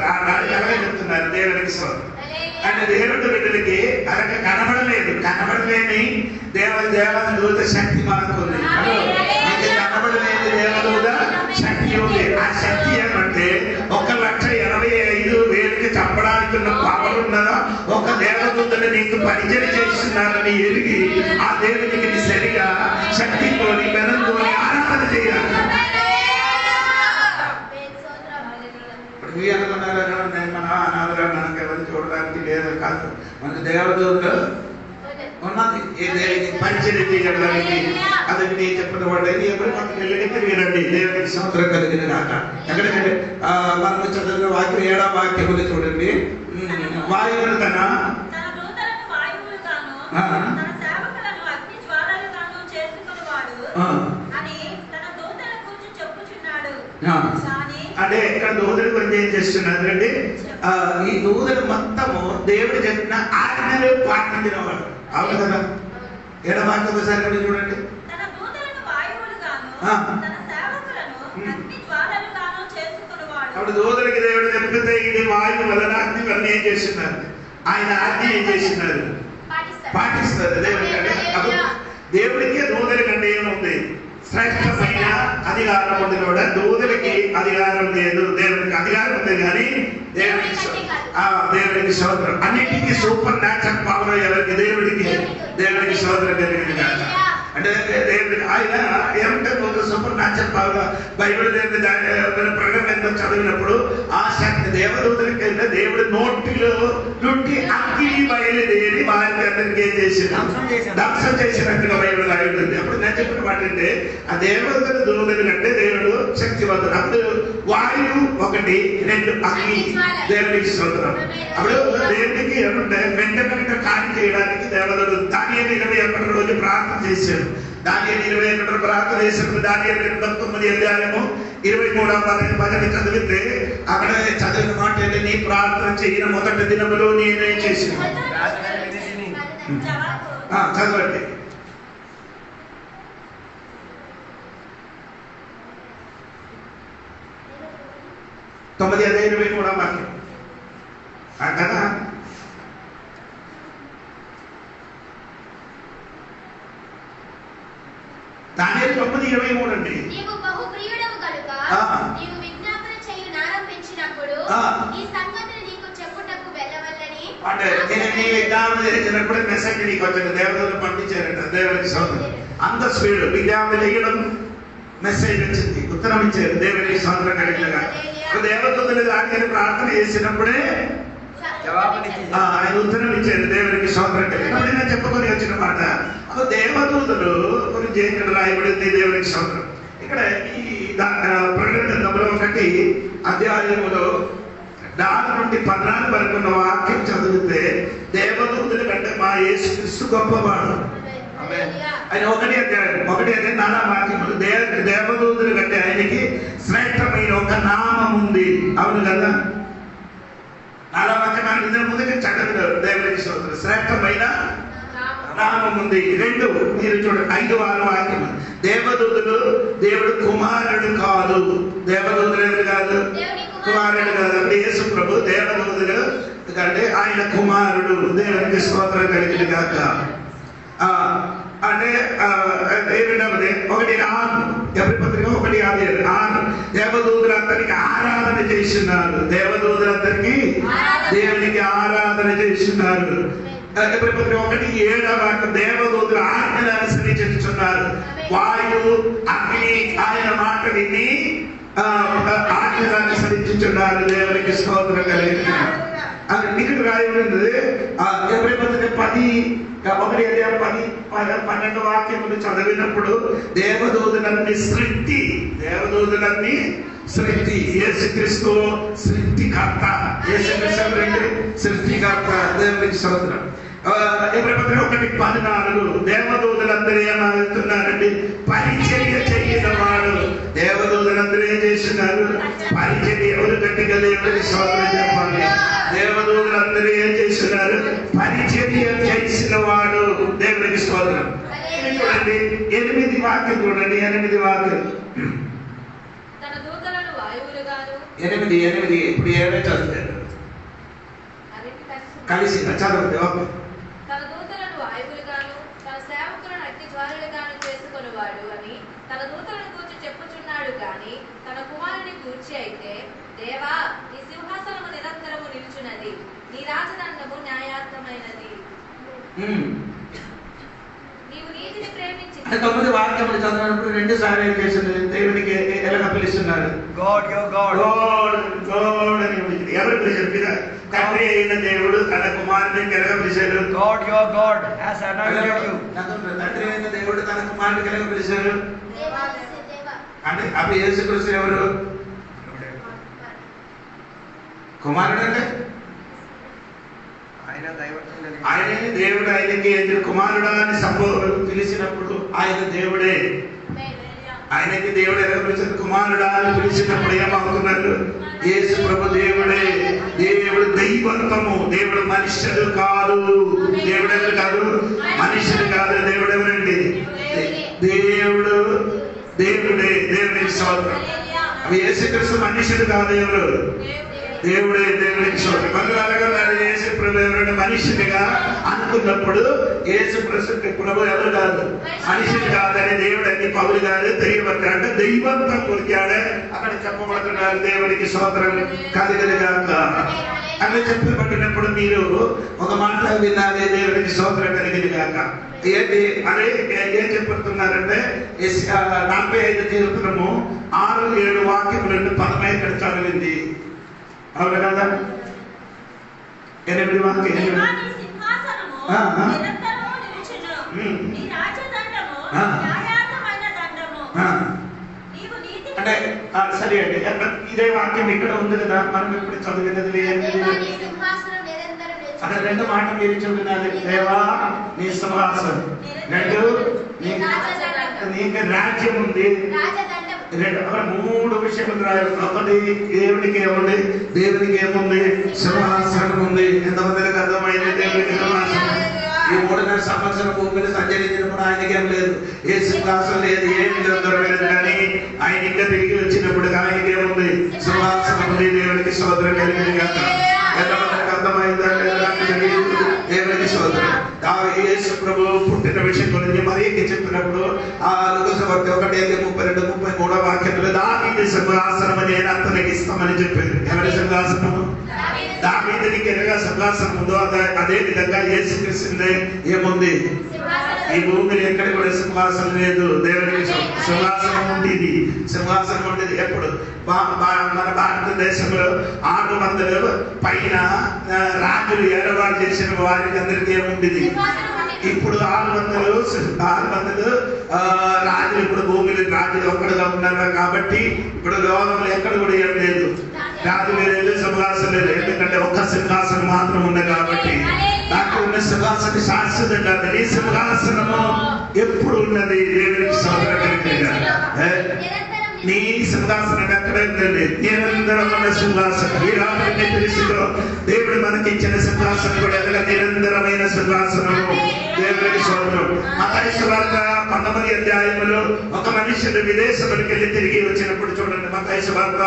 S1: అలాగే చెప్తున్నారు. దేవునికి అంటే దేవుడి బిడ్డలకి అలాగే కనబడలేని దేవదూత శక్తి మనకు ఉంది. కనబడలేని దేవదూత శక్తి ఉంది. ఆ శక్తి ఏమంటే 1,85,000 చంపడానికి ఉన్న పవర్ ఉన్నదా? ఒక దేవదూతని నీకు పరిచయం చేస్తున్నారని ఎరిగి ఆ దేవునికి సరిగా శక్తితోని బలంతోని ఆరాధన చేయాలి. మన అనాథగా మనకు ఎవరు చూడడానికి లేదు కాదు. మనకు దేవదూతలు ఉన్నది. ఏ దేవునికి పరిచయం చేయడానికి అది నేను చెప్పిన వాడు ఎవరి పక్కన వెళ్ళి తిరిగిరండి. దేవునికి సంవత్సరం కలిగిన కాక ఎక్కడికంటే మనకు చదివిన వాక్యం 7వ వాక్యములు చూడండి. వాయువులు తన అంటే ఇక్కడ దూతల గురించి ఏం చేస్తున్నారు అంటే ఈ దూతలు మొత్తము దేవుడు చెప్పిన ఆజ్ఞలు పాటించినవాడు. అవును కదా? 7వ వాక్యం ఒకసారి చూడండి. అప్పుడు దూతలకి దేవుడు చెప్తే ఇది వాయువు వలన అగ్ని వలన ఏం చేస్తున్నారు? ఆయన ఆజ్ఞ ఏం చేస్తున్నారు? పాటిస్తారు. దేవుడికి దూతల కంటే ఏముంది? శ్రేష్టమైన అధికారం ఉంది కూడా. దూతలకి అధికారం లేదు, దేవుడికి అధికారం ఉంది కానీ దేవుడికి స్తోత్రం. అన్నిటికీ సూపర్ న్యాచురల్ పవర్ ఎవరికి? దేవుడికి స్తోత్రం కలిగింది కాక. అంటే దేవుడికి ఆయన ఏమంటే సూపర్ న్యాచురల్ పవర్ బైబిల్ ప్రకటన చదివినప్పుడు ఆ శక్తి దేవదూతలకి అయితే దేవుడి నోటిలో నుండి అగ్ని బయలుదేరి వారికి అందరికీ ఏం చేసింది? ధ్వంసం చేసినట్టుగా బైబిల్ రాయబడింది. అప్పుడు నేను చెప్పిన మాట అంటే ఆ దేవదూతల దూతలు కంటే దేవుడు శక్తివంతుడు. అప్పుడు వాయువు 1, 2 అగ్ని. దేవుడికి స్తోత్రం. అప్పుడు దేవుడికి ఏమంటే వెంట కార్యం చేయడానికి దేవదూతలు దానియేలు 21 రోజు ప్రార్థన చేశాడు. దానియేలు 21 ప్రార్థన చేసినప్పుడు దానియేలు 29వ అధ్యాయము 23వ వచనం చదివితే అక్కడ చదివిన మాట ఏంటి? నీ ప్రార్థన చేయన మొదటి దినములో నేనే చేసిన. చదవండి. తొమ్మిది 23వ వాక్యం కదా. దానియేలు 9:23 అండి.
S4: నీవు బహు ప్రియుడవు కనుక నీవు విజ్ఞాపన చేయునారంభించినప్పుడు ఈ సంగతిని నీకు చెప్పుటకు వెళ్ళవల్లని.
S1: అంటే నేను నీ విజ్ఞాపన చేసినప్పుడు మెసేజ్ నీకు వచ్చిన దేవదూతలు పంపించారంట. దేవునికి స్తోత్రం. అంత స్పీడ్ విజ్ఞాపన చేయడం మెసేజ్ వచ్చింది, ఉత్తరం ఇచ్చారు. దేవునికి స్తోత్రం కలిగినగా దేవదూతలు దానిని ప్రార్థన చేసినప్పుడే ఆయన ఉత్తరం ఇచ్చారు. దేవునికి స్తోత్రం కలిగిన నేను చెప్పుకొని వచ్చిన మాట దేవదూతలు గురించి ఇక్కడ రాయబడింది. దేవునికి స్తోత్రం. ఇక్కడ ఈ ప్రకటన 1 అధ్యాయములో 4 నుండి 14 వరకు ఉన్న వాక్యం చదివితే దేవదూతుల కంటే మా యేసుక్రీస్తు గొప్పవాడు. ఆయన 1 అధ్యాయం 4 వాక్యములు దేవదూతుల కంటే ఆయనకి శ్రేష్టమైన ఒక నామం ఉంది. అవును కదా? 4 వాక్యం ఇద్దరు ముందుగా చదివారు. దేవునికి స్తోత్రం. శ్రేష్టమైన నామం ఉంది. 2 మీరు చూడండి 5, 6 వాక్యము. దేవదూతులు దేవుడు కుమారుడు కాదు. దేవదూతులు ఎవరు కాదు? కుమారుడు కాదు. అంటే యేసు ప్రభు దేవదూతులు అంటే ఆయన కుమారుడు. దేవునికి స్తోత్రం కలిగిన గాక. అంటే 1 ఎవరి పత్రిక 1:6 దేవదూతులు అతనికి ఆరాధన చేస్తున్నారు. దేవదూతులు అతనికి దేవునికి ఆరాధన చేస్తున్నారు. ఎవరి పత్రిక 1:7 దేవదూతులు ఆజ్ఞలు అనుసరించుతున్నారు. వాయువు అగ్ని ఆయన మాట విని ఆజ్ఞలు అనుసరించుతున్నారు. దేవునికి స్తోత్రం కలిగింది. అది ఇక్కడ రాయబడింది. ఎవరి పత్రిక 1:12 వాక్యములు చదివినప్పుడు దేవదూతులన్నీ సృష్టి యేసుక్రీస్తు సృష్టికర్త. యేసుక్రీస్తు సృష్టికర్త. దేవునికి స్తోత్రం. ఎవరి పత్రిక 1:14 దేవదూతులందరూ ఏమవుతున్నారండి? పరిచర్య చేయని వాడు. దేవదూతులందరూ ఏం చేస్తున్నారు? పరిచర్య. ఎవరు గట్టిగా దేవునికి స్తోత్రం చెప్పాలి. దేవదూతులందరూ ఏం చేస్తున్నారు? పరిచర్య చేసిన వాడు. దేవునికి స్తోత్రం. చూడండి 8 వాక్యం చూడండి. 8 వాక్యం.
S5: తన దూతలను వాయువులుగాను
S1: 8 ఇప్పుడు ఏమే చదువుతారు కలిసి చదవండి.
S5: తన దూతలను వాయువులుగాను తన సేవకులను అగ్ని జ్వాలలుగాను చేసుకొనివాడు అని తన దూతలను గూర్చి చెప్పుచున్నాడు గాని తన కుమారుని గూర్చి అయితే, దేవా నీ సింహాసనము నిరంతరము నిలుచున్నది, నీ రాజదండము న్యాయార్థమైనది, నీవు నీతిని ప్రేమించి.
S1: 9 వాక్యములు చదివినప్పుడు 2 సార్లు ఏం చేస్తున్నారు? దేవునికి ఎలా పిలుస్తున్నారు?
S3: God your God.
S1: గాడ్ అని పిలిచారు. ఎవరు పిలిచారు? తండ్రి అయిన దేవుడు తన కుమారుని ఎలా పిలిచారు?
S3: God your God has anointed you.
S1: తండ్రి అయిన దేవుడు తన కుమారుని ఎలా పిలిచారు? అంటే అప్పుడు యేసుక్రీస్తు ఎవరు? కుమారుడు అంటే ఆయనని దేవుడు. ఆయనకి కుమారుడా అని పిలిచినప్పుడు ఆయన దేవుడే. ఆయనకి దేవుడు ఎలా పిలిచారు? కుమారుడా అని పిలిచినప్పుడు ఏమవుతున్నారు? యేసు ప్రభు దేవుడే. దేవుడు దైవత్వము. దేవుడు మనుష్యుడు కాదు. దేవుడు ఎవరు కాదు? మనుష్యుడు కాదు. దేవుడు ఎవరండి? దేవుడు దేవుడే. దేవునికి స్తోత్రం. అవి యేసుక్రీస్తు మనుష్యుడు కాదు. ఎవరు? దేవుడే. దేవునికి స్తోత్రం. యేసు ప్రభు ఎవరైనా మనిషినిగా అనుకున్నప్పుడు యేసు ప్రభు ఎవరు కాదు? మనిషిని కాదని దేవుడు అని పౌలు గారు తెలియబడ్డాడు. అంటే దైవత్వం కొరికాడే అక్కడ చెప్పబడుతున్నారు. దేవునికి స్తోత్రం కలిగినగాక. అని చెప్పబడినప్పుడు మీరు ఒక మాట వినాలి. దేవునికి స్తోత్రం కలిగినగాక. ఏంటి అదే ఏం చెప్తున్నారంటే 45 కీర్తనము 6-7 వాక్యములను 10 ఇక్కడ చదివింది. అవును కదా? 8 వాక్యం. అంటే సరే అండి. ఇదే వాక్యం ఇక్కడ ఉంది కదా, మనం ఇప్పుడు చదివినది. అక్కడ 2 మాటలు మీరు చదివినది. దేవా నీ సింహాసనం, 2 నీకు రాజ్యం ఉంది. 3 విషయాలు రాయాలి. 1 దేవునికి ఏముంది? దేవునికి ఏముంది? సింహాసనం ఉంది. ఎంతమందికి అర్థమైంది? దేవునికి సింహాసనం. ఈ 3.5 సంవత్సరం భూమిని సంచరించినప్పుడు ఆయనకేం లేదు, ఏ సింహాసనం లేదు, ఏమి దొరకలేదు. కానీ ఆయన ఇంకా తిరిగి వచ్చినప్పుడు ఆయనకేముంది? సింహాసనం ఉంది. దేవునికి స్తోత్రం కలిగింది కదా. ఎంతమందికి అర్థమైందా? దేవునికి స్తోత్రం. యేసు ప్రభు పుట్టిన విషయం గురించి మరి చెప్పినప్పుడు ఆ లూకాసు 1:32-33 వాక్యంలో దావీదు సింహాసనం నేను అతనికి ఇస్తామని చెప్పారు. ఎవరి సింహాసనము? దావీదునికి ఎలాగా సింహాసనం ఉందో అదే విధంగా యేసుక్రీస్తుదే ఏముంది? ఈ భూమిని ఎక్కడ కూడా సింహాసనం లేదు. దేవునికి సింహాసనం ఉండేది. సింహాసనం ఉండేది ఎప్పుడు? మన భారతదేశంలో 600 పైన రాజులు ఏర్పాటు చేసిన వారికి అందరికీ ఏముండేది? ఇప్పుడు 600 రాజులు ఇప్పుడు భూమిలో రాజులు ఒక్కడుగా ఉన్నారు. కాబట్టి ఇప్పుడు లోకంలో ఎక్కడ కూడా ఏం లేదు. రాజు లేదు, సింహాసనం లేదు. ఎందుకంటే ఒక్క సింహాసనం మాత్రం ఉంది కాబట్టి. నాకు ఉన్న సింహాసనం శాశ్వతం కాదు. నీ సింహాసనము ఎప్పుడు ఉన్నది. దేవునికి స్తోత్రం కలుగునుగాక. నీ సింహాసనం ఎక్కడ ఉందండి? నిరంతరమైన సింహాసనం. ఈ రాత్రి తెలుసుకో, దేవుడు మనకి ఇచ్చిన సింహాసనం కూడా నిరంతరమైన సింహాసనము. దేవునికి స్తోత్రం. మత్తయి సువార్త 19వ అధ్యాయములో ఒక మనుషుడు విదేశములకు వెళ్ళి తిరిగి వచ్చినప్పుడు చూడండి. మత్తయి సువార్త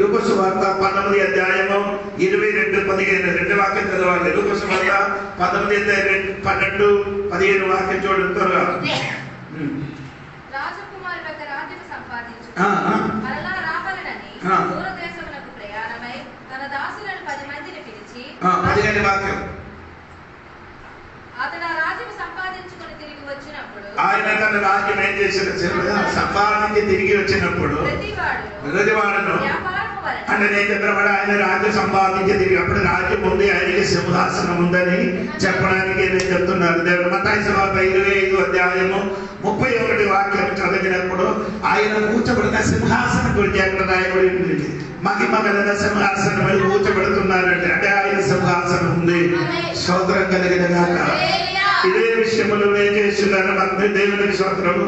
S1: లూకా సువార్త 19వ అధ్యాయము 22-15 రెండు వాక్యం చదవాలి. లూకా సువార్త 19:12-15 వాక్యం చూడండి త్వరగా.
S5: రాజకుమారుడు ఒక రాజ్యము సంపాదించు మరలా రావాలని దూరదేశమునకు ప్రయాణమై తన దాసులను 10 మందిని పిలిచి
S1: 15 వాక్యం.
S5: అతడు ఆ రాజ్యం సంపాదించుకుని తిరిగి వచ్చినప్పుడు
S1: ఆయన తన రాజ్యం ఏం చేసిన సంపాదించి తిరిగి వచ్చినప్పుడు ప్రతివాడును అంటే నేను చెప్పినప్పుడు ఆయన రాజ్యం సంపాదించి తిరిగి అప్పుడు రాజ్యం ఉంది, ఆయనకి సింహాసనం ఉందని చెప్పడానికి నేను చెప్తున్నాను. దేవుడు మత్తయి సువార్త 25వ అధ్యాయము 31 వాక్యం చదివినప్పుడు ఆయన కూర్చోబడిన సింహాసనం గురించి అక్కడ రాయబడి ఉంది. మహిమ కలిగిన సింహాసనం అని కూర్చోబెడుతున్నారంటే అంటే ఆయన సింహాసనం ఉంది. స్తోత్రం కలిగిన గాక. ఇదే విషయంలో ఏం చేస్తున్నారు మన దేవునికి స్తోత్రము.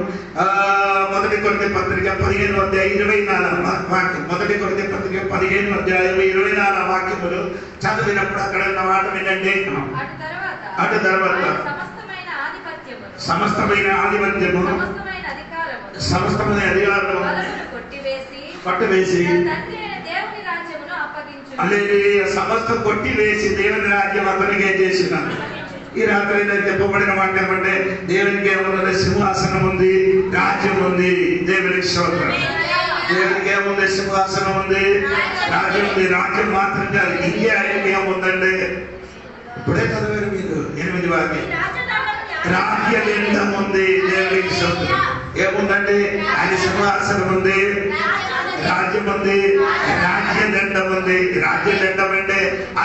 S1: 1 కొరింథీ పత్రిక 15వ అధ్యాయం 24వ వాక్యం. 1 కొరింథీ పత్రిక 15వ అధ్యాయం 24వ వాక్యములు చదివినప్పుడు అక్కడ ఉన్న మాట ఏంటంటే అటు తర్వాత సమస్తమైన ఆధిపత్యము సమస్తమైన అధికారము కొట్టివేసి సమస్తం కొట్టివేసి దేవుని రాజ్యం అతనికే చేసినాను. ఈ రాత్రి చెప్పబడిన మాట ఏమంటే దేవునికి ఏముంది? సింహాసనం ఉంది, రాజ్యం ఉంది. దేవునికి స్తోత్రం. దేవునికి ఏముంది? సింహాసనం ఉంది, రాజ్యం ఉంది. రాజ్యం మాత్రం కాదు, ఇంకే ఆయనకి ఏముందండి? ఇప్పుడే చదివారు మీరు 8వ వాక్యం. రాజ్యదండం ఉంది. దేవునికి స్తోత్రం. ఏముందండి? ఆయన సింహాసనం ఉంది, రాజ్యం ఉంది, రాజ్యదండం ఉంది. రాజ్యదండం అంటే ఆ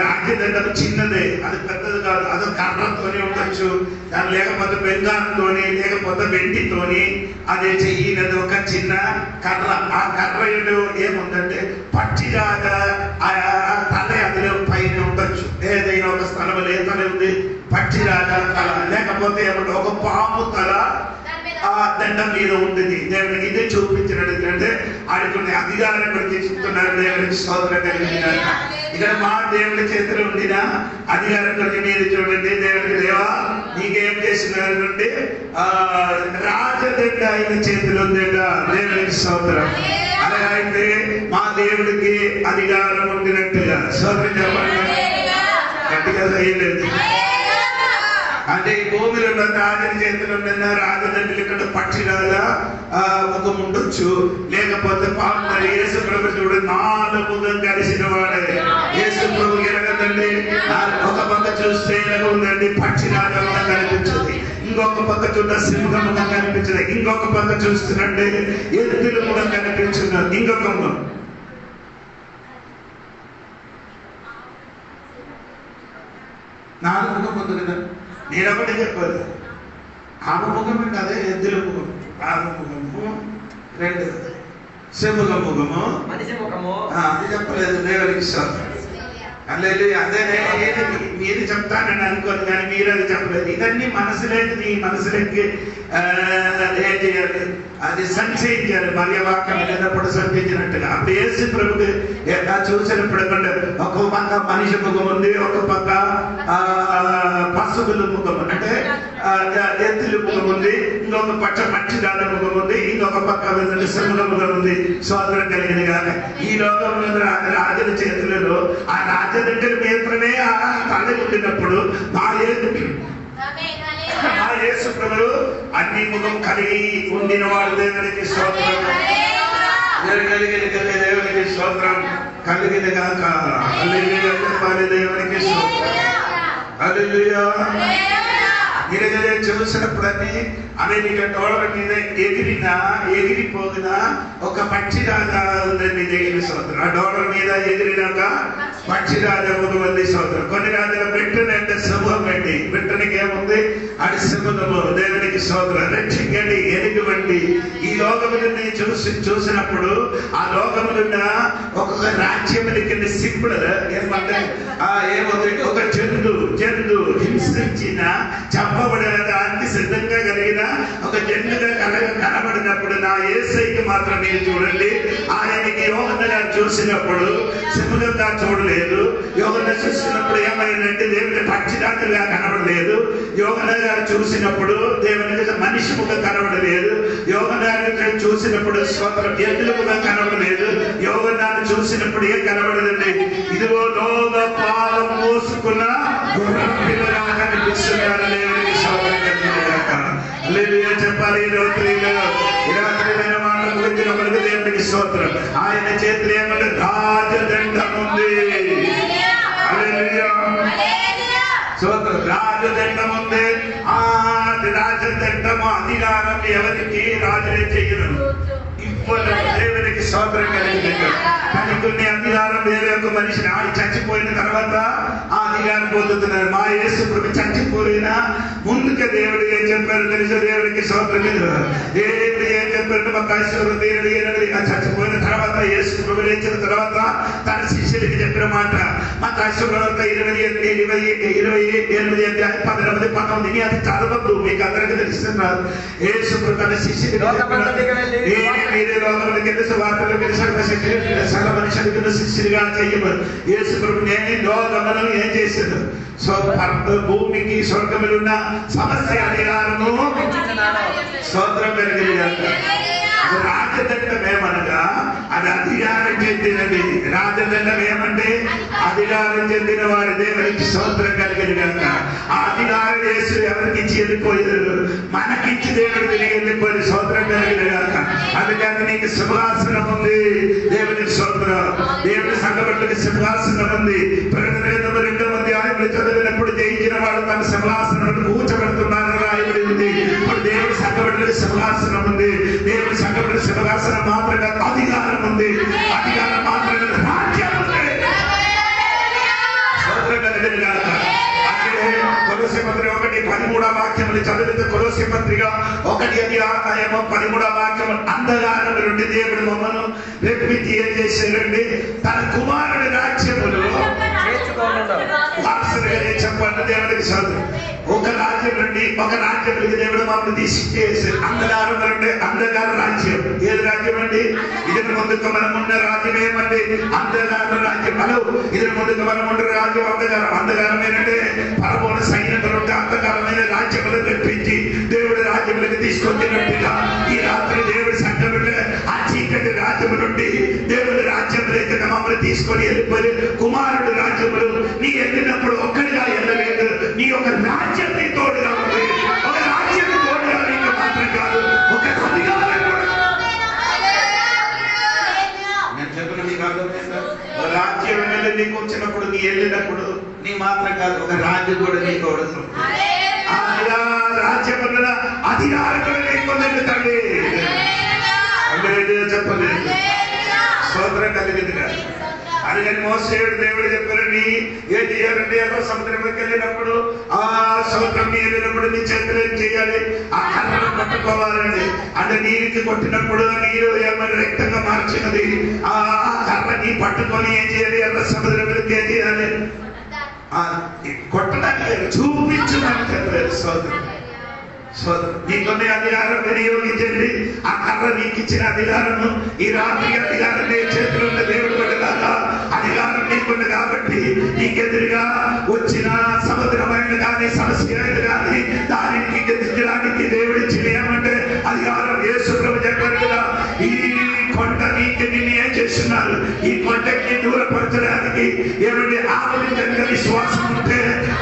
S1: రాజ్యదండం చిన్నదే, అది పెద్దది కాదు. అది కర్రతోని ఉండొచ్చు, దాని లేకపోతే బెంగాన్తోని లేకపోతే వెండితోని అదే చెయ్యినది ఒక చిన్న కర్ర. ఆ కర్ర ఏముందంటే పట్టిలాగా తల అందులో పైన ఉండొచ్చు. ఏదైనా ఒక స్థలం తల ఉంది, పట్టిలాగా తల, లేకపోతే ఏమంటే ఒక పాము తల ఆ దండం మీద ఉంటుంది. దేవునికి ఇదే చూపించినట్టు అంటే ఆడుకునే అధికారం గురించి చెప్తున్నారు. దేవునికి స్తోత్రం కలిగిన ఇక్కడ మా దేవుడి చేతిలో ఉండిన అధికారం గురించి మీరు చూడండి. దేవునికి దేవా నీకేం చేసినారంటే రాజదండ ఆయన చేతిలో ఉందేట. దేవునికి స్తోత్రం. అలా అయితే మా దేవుడికి అధికారం ఉండినట్టుగా స్తోత్రం చెప్పండి. గట్టిగా చేయలేదు అంటే ఈ భూమిలో ఉన్న రాజుని చేతులు ఉన్న రాజదండ్రులు ఇక్కడ పక్షిలాగా ముఖం ఉండొచ్చు, లేకపోతే పాప యేసు ప్రభు చూడు 4 ముఖం కలిసిన వాడే. యేసు ప్రభు ఎరగదండి. ఒక పక్క చూస్తే ఎలాగ ఉందండి? పక్షిలాగా కనిపించింది. ఇంకొక పక్క చూడ సింహం ముఖం కనిపించింది. ఇంకొక పక్క చూస్తున్నట్టే ఎద్దుల ముఖం కనిపించున్నది. ఇంకొక ముఖం నాలుగు ముఖం ఉంది కదా. నేను ఒకటి చెప్పాలి. ఆమె ముఖం అంటే అదే ఎద్దుల ముఖం. ఆమె ముఖము 2 సింహ ముఖము
S3: మనిషి ముఖము.
S1: అది చెప్పలేదు. దేవునికి స్తోత్రం. అదే మీరు చెప్తానని అనుకోను కానీ మీరు అది చెప్పలేదు. ఇదన్నీ మనసులోకి నీ మనసులోకి ఏం చేయాలి? అది సంచయించాలి. మరియ వాక్యం లేనప్పుడు సంచయించినట్టుగా. అప్పుడు యేసు ప్రభుకి చూసినప్పుడు ఒక పక్క మనిషి ముఖం ఉంది, ఒక పక్క పశువుల ముఖం అంటే ఎత్తుల ముఖం ఉంది, ఇంకొక పక్క మక్షిరాల ముఖం ఉంది, ఇంకొక పక్క సింహుల ముఖం ఉంది. సోదరం కలిగిన కానీ ఈ లోకంలో రాజుల చేతులలో ఆ రాజదండ్రుల మాత్రమే ఆ తల ఉండినప్పుడు మా యేసు ప్రభువు అన్ని ముఖం కలిగి ఉండిన వాడు. దేవునికి స్తోత్రం. దేవునికి స్తోత్రం కలిగిన గాక. హల్లెలూయా చెప్పాలి. దేవునికి స్తోత్రం. హల్లెలూయా. చూసినప్పుడన్నీ అమెరికా డాలర్ మీద ఎగిరిపోగిన ఒక పక్షిరాజా ఉందండి దేవుని స్తోత్రం. ఆ డాలర్ మీద ఎగిరినాక పక్షిరాజా ఉంది స్తోత్రం. కొన్ని రాజుల బ్రిటన్ అంటే సింహం అండి. బ్రిటన్కి ఏముంది? అది సింహము. దేవునికి స్తోత్రం. రక్షించండి ఎటువంటి ఈ లోకములని చూసినప్పుడు ఆ లోకములున్న ఒక్కొక్క రాజ్యములకి సింపుల్ ఏమంటే ఏముంది? ఒక జంతు హింసించిన చంపబడడానికి సిద్ధంగా కలిగిన ఒక జంతుగా కనబడినప్పుడు నా యేసయ్యకి మాత్రం మీరు చూడండి. ఆయనకి యోహన్న గారు చూసినప్పుడు సింహంగా చూడలేదు. యోహన్న చూసినప్పుడు ఏమైందంటే దేవుని పక్షిరాజుగా కనబడలేదు. యోహన్న గారు చూసినప్పుడు దేవునికి మనిషి ముఖం కనబడలేదు. యోహన్న గారు చూసినప్పుడు స్వతంత్ర ఎద్దులుగా కనబడలేదు. యోహన్నాను చూసినప్పుడు ఏం కనబడదండి? ఇదిగో లోక పాలం మోసుకున్న గుర్రం పిల్లగా కనిపిస్తున్నారు. దేవునికి చెప్పాలి. ఈ రాత్రి మాటల గురించి ఒకరికి దేవునికి స్తోత్రం. ఆయన చేతులు ఏమంటే రాజదండం ఉంది. రాజదండం ఉంది. ఆ రాజదండము అధికారం ఎవరికి? రాజులే చెయ్యను. ఇప్పుడు దేవునికి స్తోత్రం కలిగింది. కానీ కొన్ని అధికారం వేరే ఒక మనిషిని ఆయన చచ్చిపోయిన తర్వాత ఆ అధికారం పొందుతున్నారు. మా యేసు ప్రభు చచ్చిపోయినా ముందుగా దేవుడు ఏం చెప్పారు తెలుసు? దేవుడికి స్తోత్రం ఏం చెప్పారంటే మా క్రైస్తవులు దేవుడు చచ్చిపోయిన తర్వాత యేసు ప్రభు లేచిన తర్వాత తన శిష్యులకి చెప్పిన మాట మా క్రైస్తవుల 28:19 అది చదవద్దు, మీకు అందరికీ తెలుస్తున్నారు. యేసు ప్రభు తన శిష్యులకి సకల మనుషులకు శిష్యులుగా చేయమని యేసు ప్రభు నేను లోకమును ఏం చేశాను? భూమికి స్వర్గములున్న సమస్య అధికారము స్తోత్రం కలిగింది. రాజదండం ఏమనగా అది అధికారం చెందినది. రాజదండం ఏమంటే అధికారం చెందిన వారి దేవునికి స్తోత్రం కలిగింది కనుక ఆ అధికారం యేసు ఎవరికి ఇచ్చి వెళ్ళిపోయారు? మనకిచ్చి దేవుడు తిరిగి వెళ్ళిపోయి స్తోత్రం కలిగింది కనుక అందుకని నీకు సింహాసనం ఉంది. దేవునికి స్తోత్రం. దేవుని సంఘటనకి సింహాసనం ఉంది. ప్రకటన 2వ అధ్యాయంలో చదివినప్పుడు జయించిన వాడు తన సింహాసనం కూర్చోబెడుతున్నారు రాయబడి ఉంది. ఇప్పుడు దేవుని సంఘటనకి సింహాసనం ఉంది. దేవుని సంఘటన సింహాసనం మాత్రంగా అధికారం ఉంది. అధికారం మాత్రంగా రాజ్యం ఉంది. కొలొస్సే పత్రిక 1:13 వాక్యములు చదివితే కొలొస్సే పత్రిక 1:13 వాక్యము అంధకారం నుండి దేవుడు మమ్మను రెప్పించి ఏం చేశారండి? తన కుమారుడి రాజ్యములు వారసులుగా చెప్పండి. దేవుడికి చదువు ఒక రాజ్యం నుండి ఒక రాజ్యంలోకి దేవుడు మమ్మల్ని తీసుకేసి అంధకారం నుండి అంధకార రాజ్యం. ఏది రాజ్యం అండి? ఇదిని ముందుకు మనం ఉన్న రాజ్యం ఏమండి? అంధకార రాజ్యం. హలో, ఇదిని ముందుకు మనం ఉన్న రాజ్యం అంధకారం. అంధకారం ఏంటంటే పరమోన సైనికులు ఉంటే అంధకారమైన రాజ్యములను తెప్పించి దేవుడి రాజ్యములకు తీసుకొచ్చినట్టుగా ఈ రాత్రి దేవుడి సంఘములు ఆ చీకటి రాజ్యము నుండి దేవుడి రాజ్యములకి మమ్మల్ని తీసుకొని వెళ్ళిపోయి కుమారుడు రాజ్యములు నీ వెళ్ళినప్పుడు ఒక్కడిగా వెళ్ళలేదు. నీ ఒక రాజ్యం నీ తోడుగా ఉంది. ఒక రాజ్యం తోడుగా నీకు మాత్రం కాదు, ఒక అధికారం నేను చెప్పిన మీకు అర్థమైందా? ఒక రాజ్యం మీద నీకు వచ్చినప్పుడు నీ వెళ్ళినప్పుడు నీ మాత్రం కాదు, ఒక రాజ్యం కూడా నీకు వడదు. రాజ్యం వల్ల అధికారం కూడా నీకు తండ్రి చెప్పలేదు. స్తోత్రం కలిగింది కాదు. అందుకని మోసేయుడు దేవుడు చెప్పారండి ఏం చేయాలండి? సముద్రంలోకి వెళ్ళినప్పుడు ఆ సముద్రం వెళ్ళినప్పుడు నీ చేతులు ఏం చేయాలి? ఆ కర్రను పట్టుకోవాలండి. అంటే నీరుకి కొట్టినప్పుడు నీరు ఏమైనా రక్తంగా మార్చినది ఆ కర్ర నీ పట్టుకొని ఏం చేయాలి? ఎర్ర సముద్రంలోకి ఏం చేయాలి? కొట్టడానికి చూపించడానికి చెప్పలేదు. సోదరు నీకున్న అధికారం వినియోగించండి. ఆ కర్ర నీకు ఇచ్చిన అధికారము ఈ రాత్రి అధికారం నీ చేతిలో ఉన్న దేవుడు పడలాగా అధికారం నీకుంది కాబట్టి నీకెదురుగా వచ్చిన సముద్రమైన కానీ సమస్య కానీ దానికి ఎదిరించడానికి దేవుడు ఇచ్చిన ఏమంటే అధికారం. యేసు ప్రభు చెప్పారు కదా, ఈ కొండ నీకు నిన్ను ఏం చేస్తున్నారు? ఈ కొండకి దూరపరచడానికి ఏమంటే ఆలోచించక విశ్వాసం ఉంటే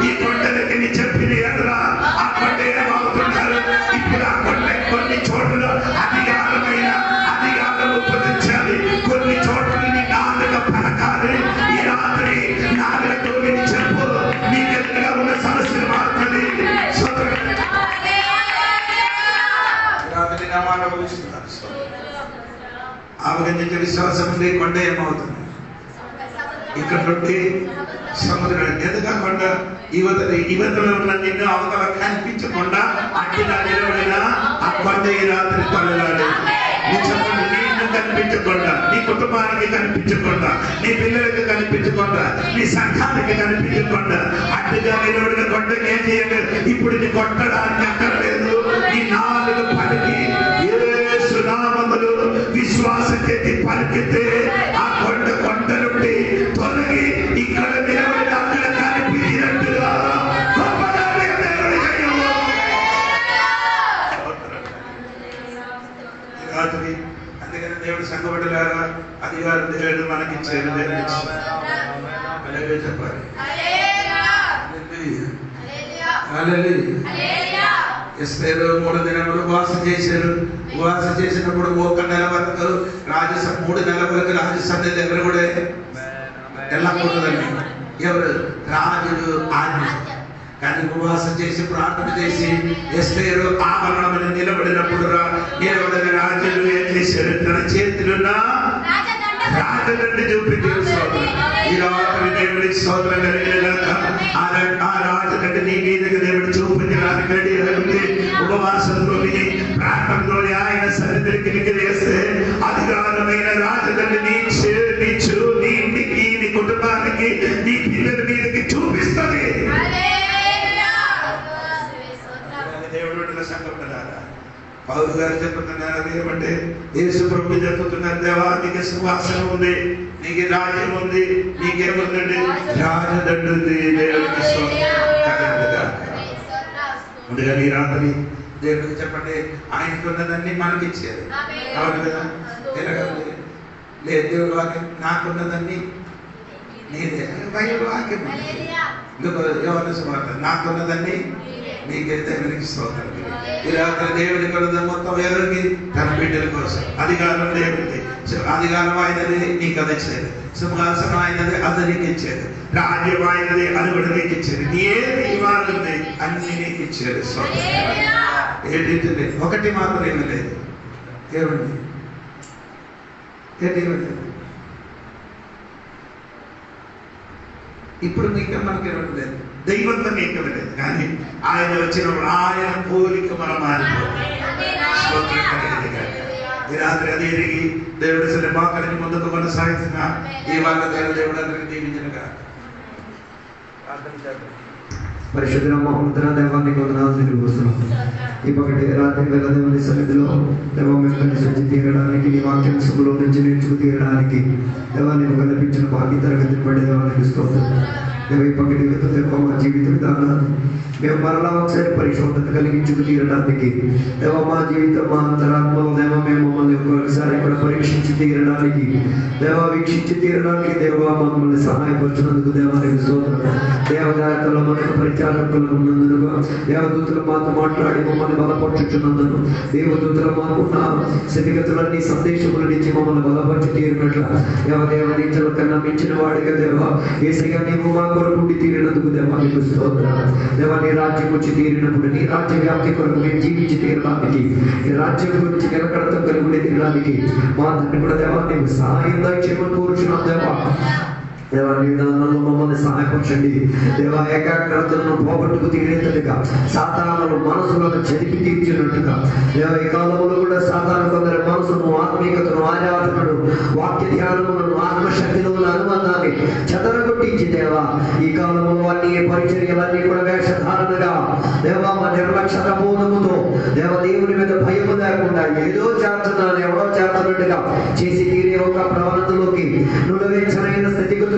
S1: ఈ కొండలకి నీ చెప్పిన ఎదురా ఆ కొండ ఏమవుతున్నారు? ఇప్పుడు ఆ కొండ కొన్ని చోట్ల అధికారమైన అధికారం ఉపయోగించాలి. కొన్ని చోట్ల నీ నాలుక పలకాలి. ఈ రాత్రి నాలుగతో విని చెప్పు, నీకు ఎదురుగా ఉన్న సమస్యలు మారుతుంది. విశ్వాసం ఉండే కొండ ఏమవుతుంది? ఇక్కడ నుండి సముద్రం. ఎందుక కొండ? యువతలో ఉన్న నిన్ను అవతల కనిపించకుండా అట్టిగా నిలబడిన ఆ కొండ ఈ రాత్రి తొలగాడు. చెప్పండి, నీకు కనిపించకుండా, నీ కుటుంబానికి కనిపించకుండా, నీ పిల్లలకి కనిపించకుండా, నీ సంఘానికి కనిపించకుండా అట్టిగా నిలబడిన కొండకి ఏం చేయలేదు. ఇప్పుడు నీ కొట్టడానికి అక్కర్లేదు. నీ నాలుగు పలికి యేసు నామములు విశ్వాసం చేసి పలికితే ఆ కొండ నుండి తొలగి ఇక్కడ నిలబడి అక్కడ కనిపించినట్టుగా రాత్రి. అందుకని దేవుడు సంఘపడలారా, అధికారం దేవుడు మనకిచ్చేది. చెప్పాలి ఎస్తేరు 3 దినములు ఉపవాసం చేశారు. ఉపవాసం చేసినప్పుడు 1 నెల వరకు 3 నెలల వరకు రాజసన్నిధి దగ్గర కూడా వెళ్ళకూడదండి. ఎవరు? రాజులు ఆజ్ఞ. కానీ ఉపవాసం చేసి ప్రార్థన చేసి ఎస్తేరు ఆభరణం నిలబడినప్పుడు నిలబడిన రాజులు ఏం చేశారు? తన చేతులున్న రాజదండ్రి చూపించారు. ఈ రాత్రి దేవుడికి స్తోత్రం కలిగిన ఆ రాజదండ్రి నీ మీదకి దేవుడు చూపించడానికి రెడీ. ఉపవాసంలోని ప్రార్థనలోని ఆయన సన్నిధికి నిలిచేస్తే అధికారమైన రాజదండ్రి నీ ఇంటికి, నీ కుటుంబానికి, నీ పిల్లల మీదకి చూపిస్తుంది. దేవుడు సంఘపడారా? పౌలు గారు చెప్తున్నారు ఏమంటే, యేసు ప్రభు చెప్తున్నారు, దేవా నీకు సింహాసనం ఉంది, నీకు రాజ్యం ఉంది, నీకేముందండి? రాజదండ్రి ఉంది. దేవుడికి ముందుగా ఈ రాత్రి దేవుడికి చెప్పండి, ఆయనకు ఉన్నదాన్ని మనకిచ్చేది. అవును కదా? తిరగదు లేదు. దేవుడు వాక్యం నాకున్నదాన్ని నీదే. బైబిల్ వాక్యం ఇందుకు యోహాను సువార్త నాకున్నదాన్ని నీకే. దేవునికి స్తోత్రం. ఈ రాత్రి దేవుడికి ఉన్నది మొత్తం ఎవరికి? తన బిడ్డల కోసం. అధికారం దేవుడిది. అధికారం ఆయనది, నీకు అది ఇచ్చేది. సింహాసనం ఆయనది, అది నీకు ఇచ్చేది. రాజ్యం ఆయనది, అది కూడా నీకు ఇచ్చేది. నీ ఏది ఇవ్వాలంటే అన్ని నీకు ఇచ్చేది. ఏంటి? ఒకటి మాత్రం ఏమీ లేదు. ఏమండి? ఏంటి? ఇప్పుడు నీకు మనకి లేదు. దైవంతో నీకు లేదు. కానీ ఆయన వచ్చినప్పుడు ఆయన పోలిక మనం మారిపోతుంది. ఈ రాత్రి అది ఎరిగి దేవుడు సరే మాకని ముందుకు కొనసాగుతున్నా ఈ వాళ్ళ దేవుడు అందరికీ దీవించనుగా.
S3: పరిశుద్ధ మహోన్నత దైవానికి వందనాలు తెలియజేస్తున్నాం. ఈ పగటి రాత్రి వేళ దేవుని సన్నిధిలో దేవ మిమ్మల్ని శుద్ధి తీరడానికి, నీ వాక్యం సుఖలో నుంచి నేర్చుకు తీరడానికి దేవాన్ని కల్పించిన భాగ్య తరగతిని బట్టి దేవానికి స్తోత్రం. దేవ ఈ పగటి దేవ మా జీవిత విధానాన్ని మేము మరలా ఒకసారి పరిశోధన కలిగించుకు తీరడానికి, దేవ మా జీవితం, మా అంతరాత్మలో దేవ మేము మమ్మల్ని ఒకసారి కూడా పరీక్షించి తీరడానికి, దేవ వీక్షించి తీరడానికి దేవ మమ్మల్ని సహాయపరిచినందుకు దేవానికి స్తోత్రం. దేవదాతలో మనకు పరిచారకులు ఉన్నందుకు, దేవదూతలు మాతో మాట్లాడి మమ్మల్ని బలపరుచుచున్నందుకు, దేవదూతలు మాకున్న స్థితిగతులన్నీ సందేశములనిచ్చి మమ్మల్ని బలపరిచి తీరినట్ల దేవదేవనించల కన్నా మించిన వాడిగా దేవ ఏసైగా నీవు మా కొరకు ఉండి తీరినందుకు దేవానికి స్తోత్రం. దేవ నీ రాజ్యం వచ్చి తీరినప్పుడు, నీ రాజ్య వ్యాప్తి కొరకు మేము జీవించి తీరడానికి, ఈ రాజ్యం గురించి నిలకడతం కలిగి తీరడానికి మా తండ్రి కూడా దేవా నీవు సహాయం దయచేయమని కోరుచున్నాం. దేవా నీ విధానంలో మమ్మల్ని సహాయపరచండి. దేవా ఏకాగ్రతలను పోగొట్టుకు తీరేటట్టుగా, సాతాను మనసులను చెదిపి తీర్చినట్టుగా, దేవ ఈ కాలంలో కూడా సాతాను కొందరి మనసును, ఆత్మీయతను, ఆరాధనను, వాక్య ధ్యానములను, ఆత్మశక్తిలో అనుబంధాన్ని చెదరగొట్టించి దేవా ఈ కాలంలో అన్ని పరిచర్యలన్నీ కూడా వేషధారణగా దేవా మా నిర్లక్ష్య బోధముతో దేవ దేవుని మీద భయము లేకుండా ఏదో చేస్తున్నాను ఎవరో చేస్తున్నట్టుగా చేసి తీరే ఒక ప్రవణతలోకి, నులవేచ్చనైన స్థితిగతులు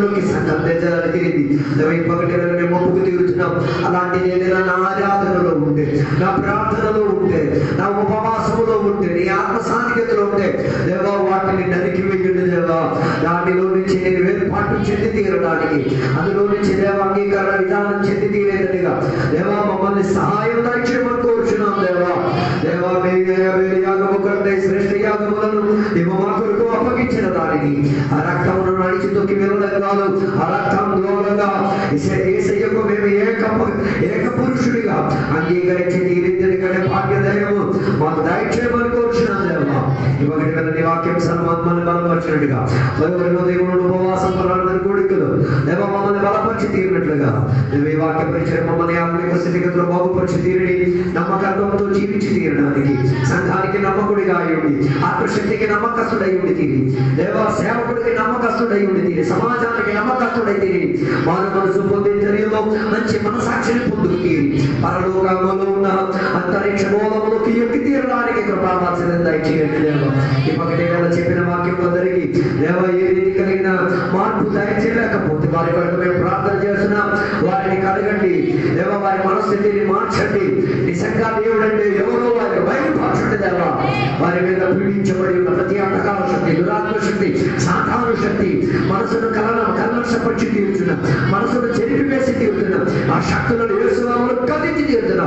S3: మేము ఒప్పుకు తీరుతున్నాం. అలాంటి ఏదైనా నా ఆరాధనలో ఉంటే, నా ప్రార్థనలో ఉంటే, నా ఉపవాసములో ఉంటే, నీ ఆత్మసాన్నిధ్యతలో ఉంటే దేవా వాటిని నరికి వెయ్యండి దేవా. దానిలో నుంచి నేను వేరుపాటు చెంది తీరడానికి, అందులో నుంచి దేవ అంగీకరణ విధానం చెంది తీరేటట్టుగా దేవా మమ్మల్ని సహాయం దయచేయమని కోరుచున్నాం దేవా. దేవా యాగము కంటే శ్రేష్ఠ యాగములను నీవు మా కొరకు అప్పగించిన దానిని ఆ రక్తమును నడిచి తొక్కి వెళ్ళగలగాలి. ఆ రక్తం ద్వారంగా యేసయ్యకు మేము ఏక పురుషుడిగా అంగీకరించి తీరిందని భాగ్యదయము మాకు దయచేయమని కోరుచున్నాం దేవా. ఇవ్వగటి వల్ల నీ వాక్యం సన్మాత్మని బలపరిచినట్టుగా మరొకరిలో దేవుడు ఉపవాసం పరాలని కోడికలు దేవ మమ్మల్ని బలపరిచి తీరినట్లుగా దేవ ఈ వాక్య పరిచయం మమ్మల్ని ఆత్మిక స్థితిగతులు బాగుపరిచి తీరని నమ్మకంతో జీవించి తీరడానికి సంఘానికి నమ్మకుడిగా అయ్యుండి ఆత్మశక్తికి నమ్మకస్తుడై ఉండి తీరి దేవ సేవకుడికి నమ్మకస్తుడై ఉండి తీరి సమాజానికి నమ్మకస్తుడై తీరి మారు మనసు పొందే చర్యలో మంచి మనసాక్షిని పొందుకు తీరి పరలోకంలో ఉన్న అంతరిక్ష గోళంలోకి ఎక్కి తీరడానికి కృపావాత్సల్యం దయచేయండి దేవ. ఇప్పటికే చెప్పిన వాక్యం అందరికీ దేవ ఏ రీతి కలిగిన మార్పు దయచేయలేకపోతే వారి కొరకు మేము ప్రార్థన చేస్తున్నాం. వారిని కడగండి దేవ, వారి మనస్థితిని మార్చండి. నిజంగా దేవుడు అంటే ఎవరో వారి బయలుపరచండి దేవ. వారి మీద పీడించబడి ఉన్న ప్రతి అంధకార శక్తి, దురాత్మ శక్తి, సాధారణ శక్తి మనసును కల్మషపరిచి తీరుతున్నా, మనసును చెరిపివేసి తీరుతున్నా, ఆ శక్తులను యేసునామములో కదించి తీరుతున్నా.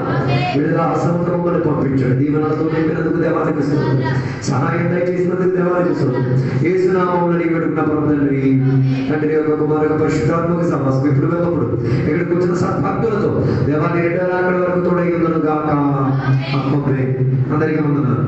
S3: విడుదల సముద్రములను పంపించండి. దీవెనలతో నింపినందుకు దేవానికి స్తోత్రం. సహాయం దయచేసినందుకు దేవానికి స్తోత్రం. యేసునామములో నీ వేడుకున్న తండ్రి, తండ్రి యొక్క కుమారుడు పరిశుద్ధాత్మక సమాసం ఇప్పుడు వెళ్ళప్పుడు ఇక్కడికి వచ్చిన సద్భక్తులతో దేవాన్ని 2 అక్కడి వరకు తోడై ఉందను గాక. అందరికీ వందనాలు.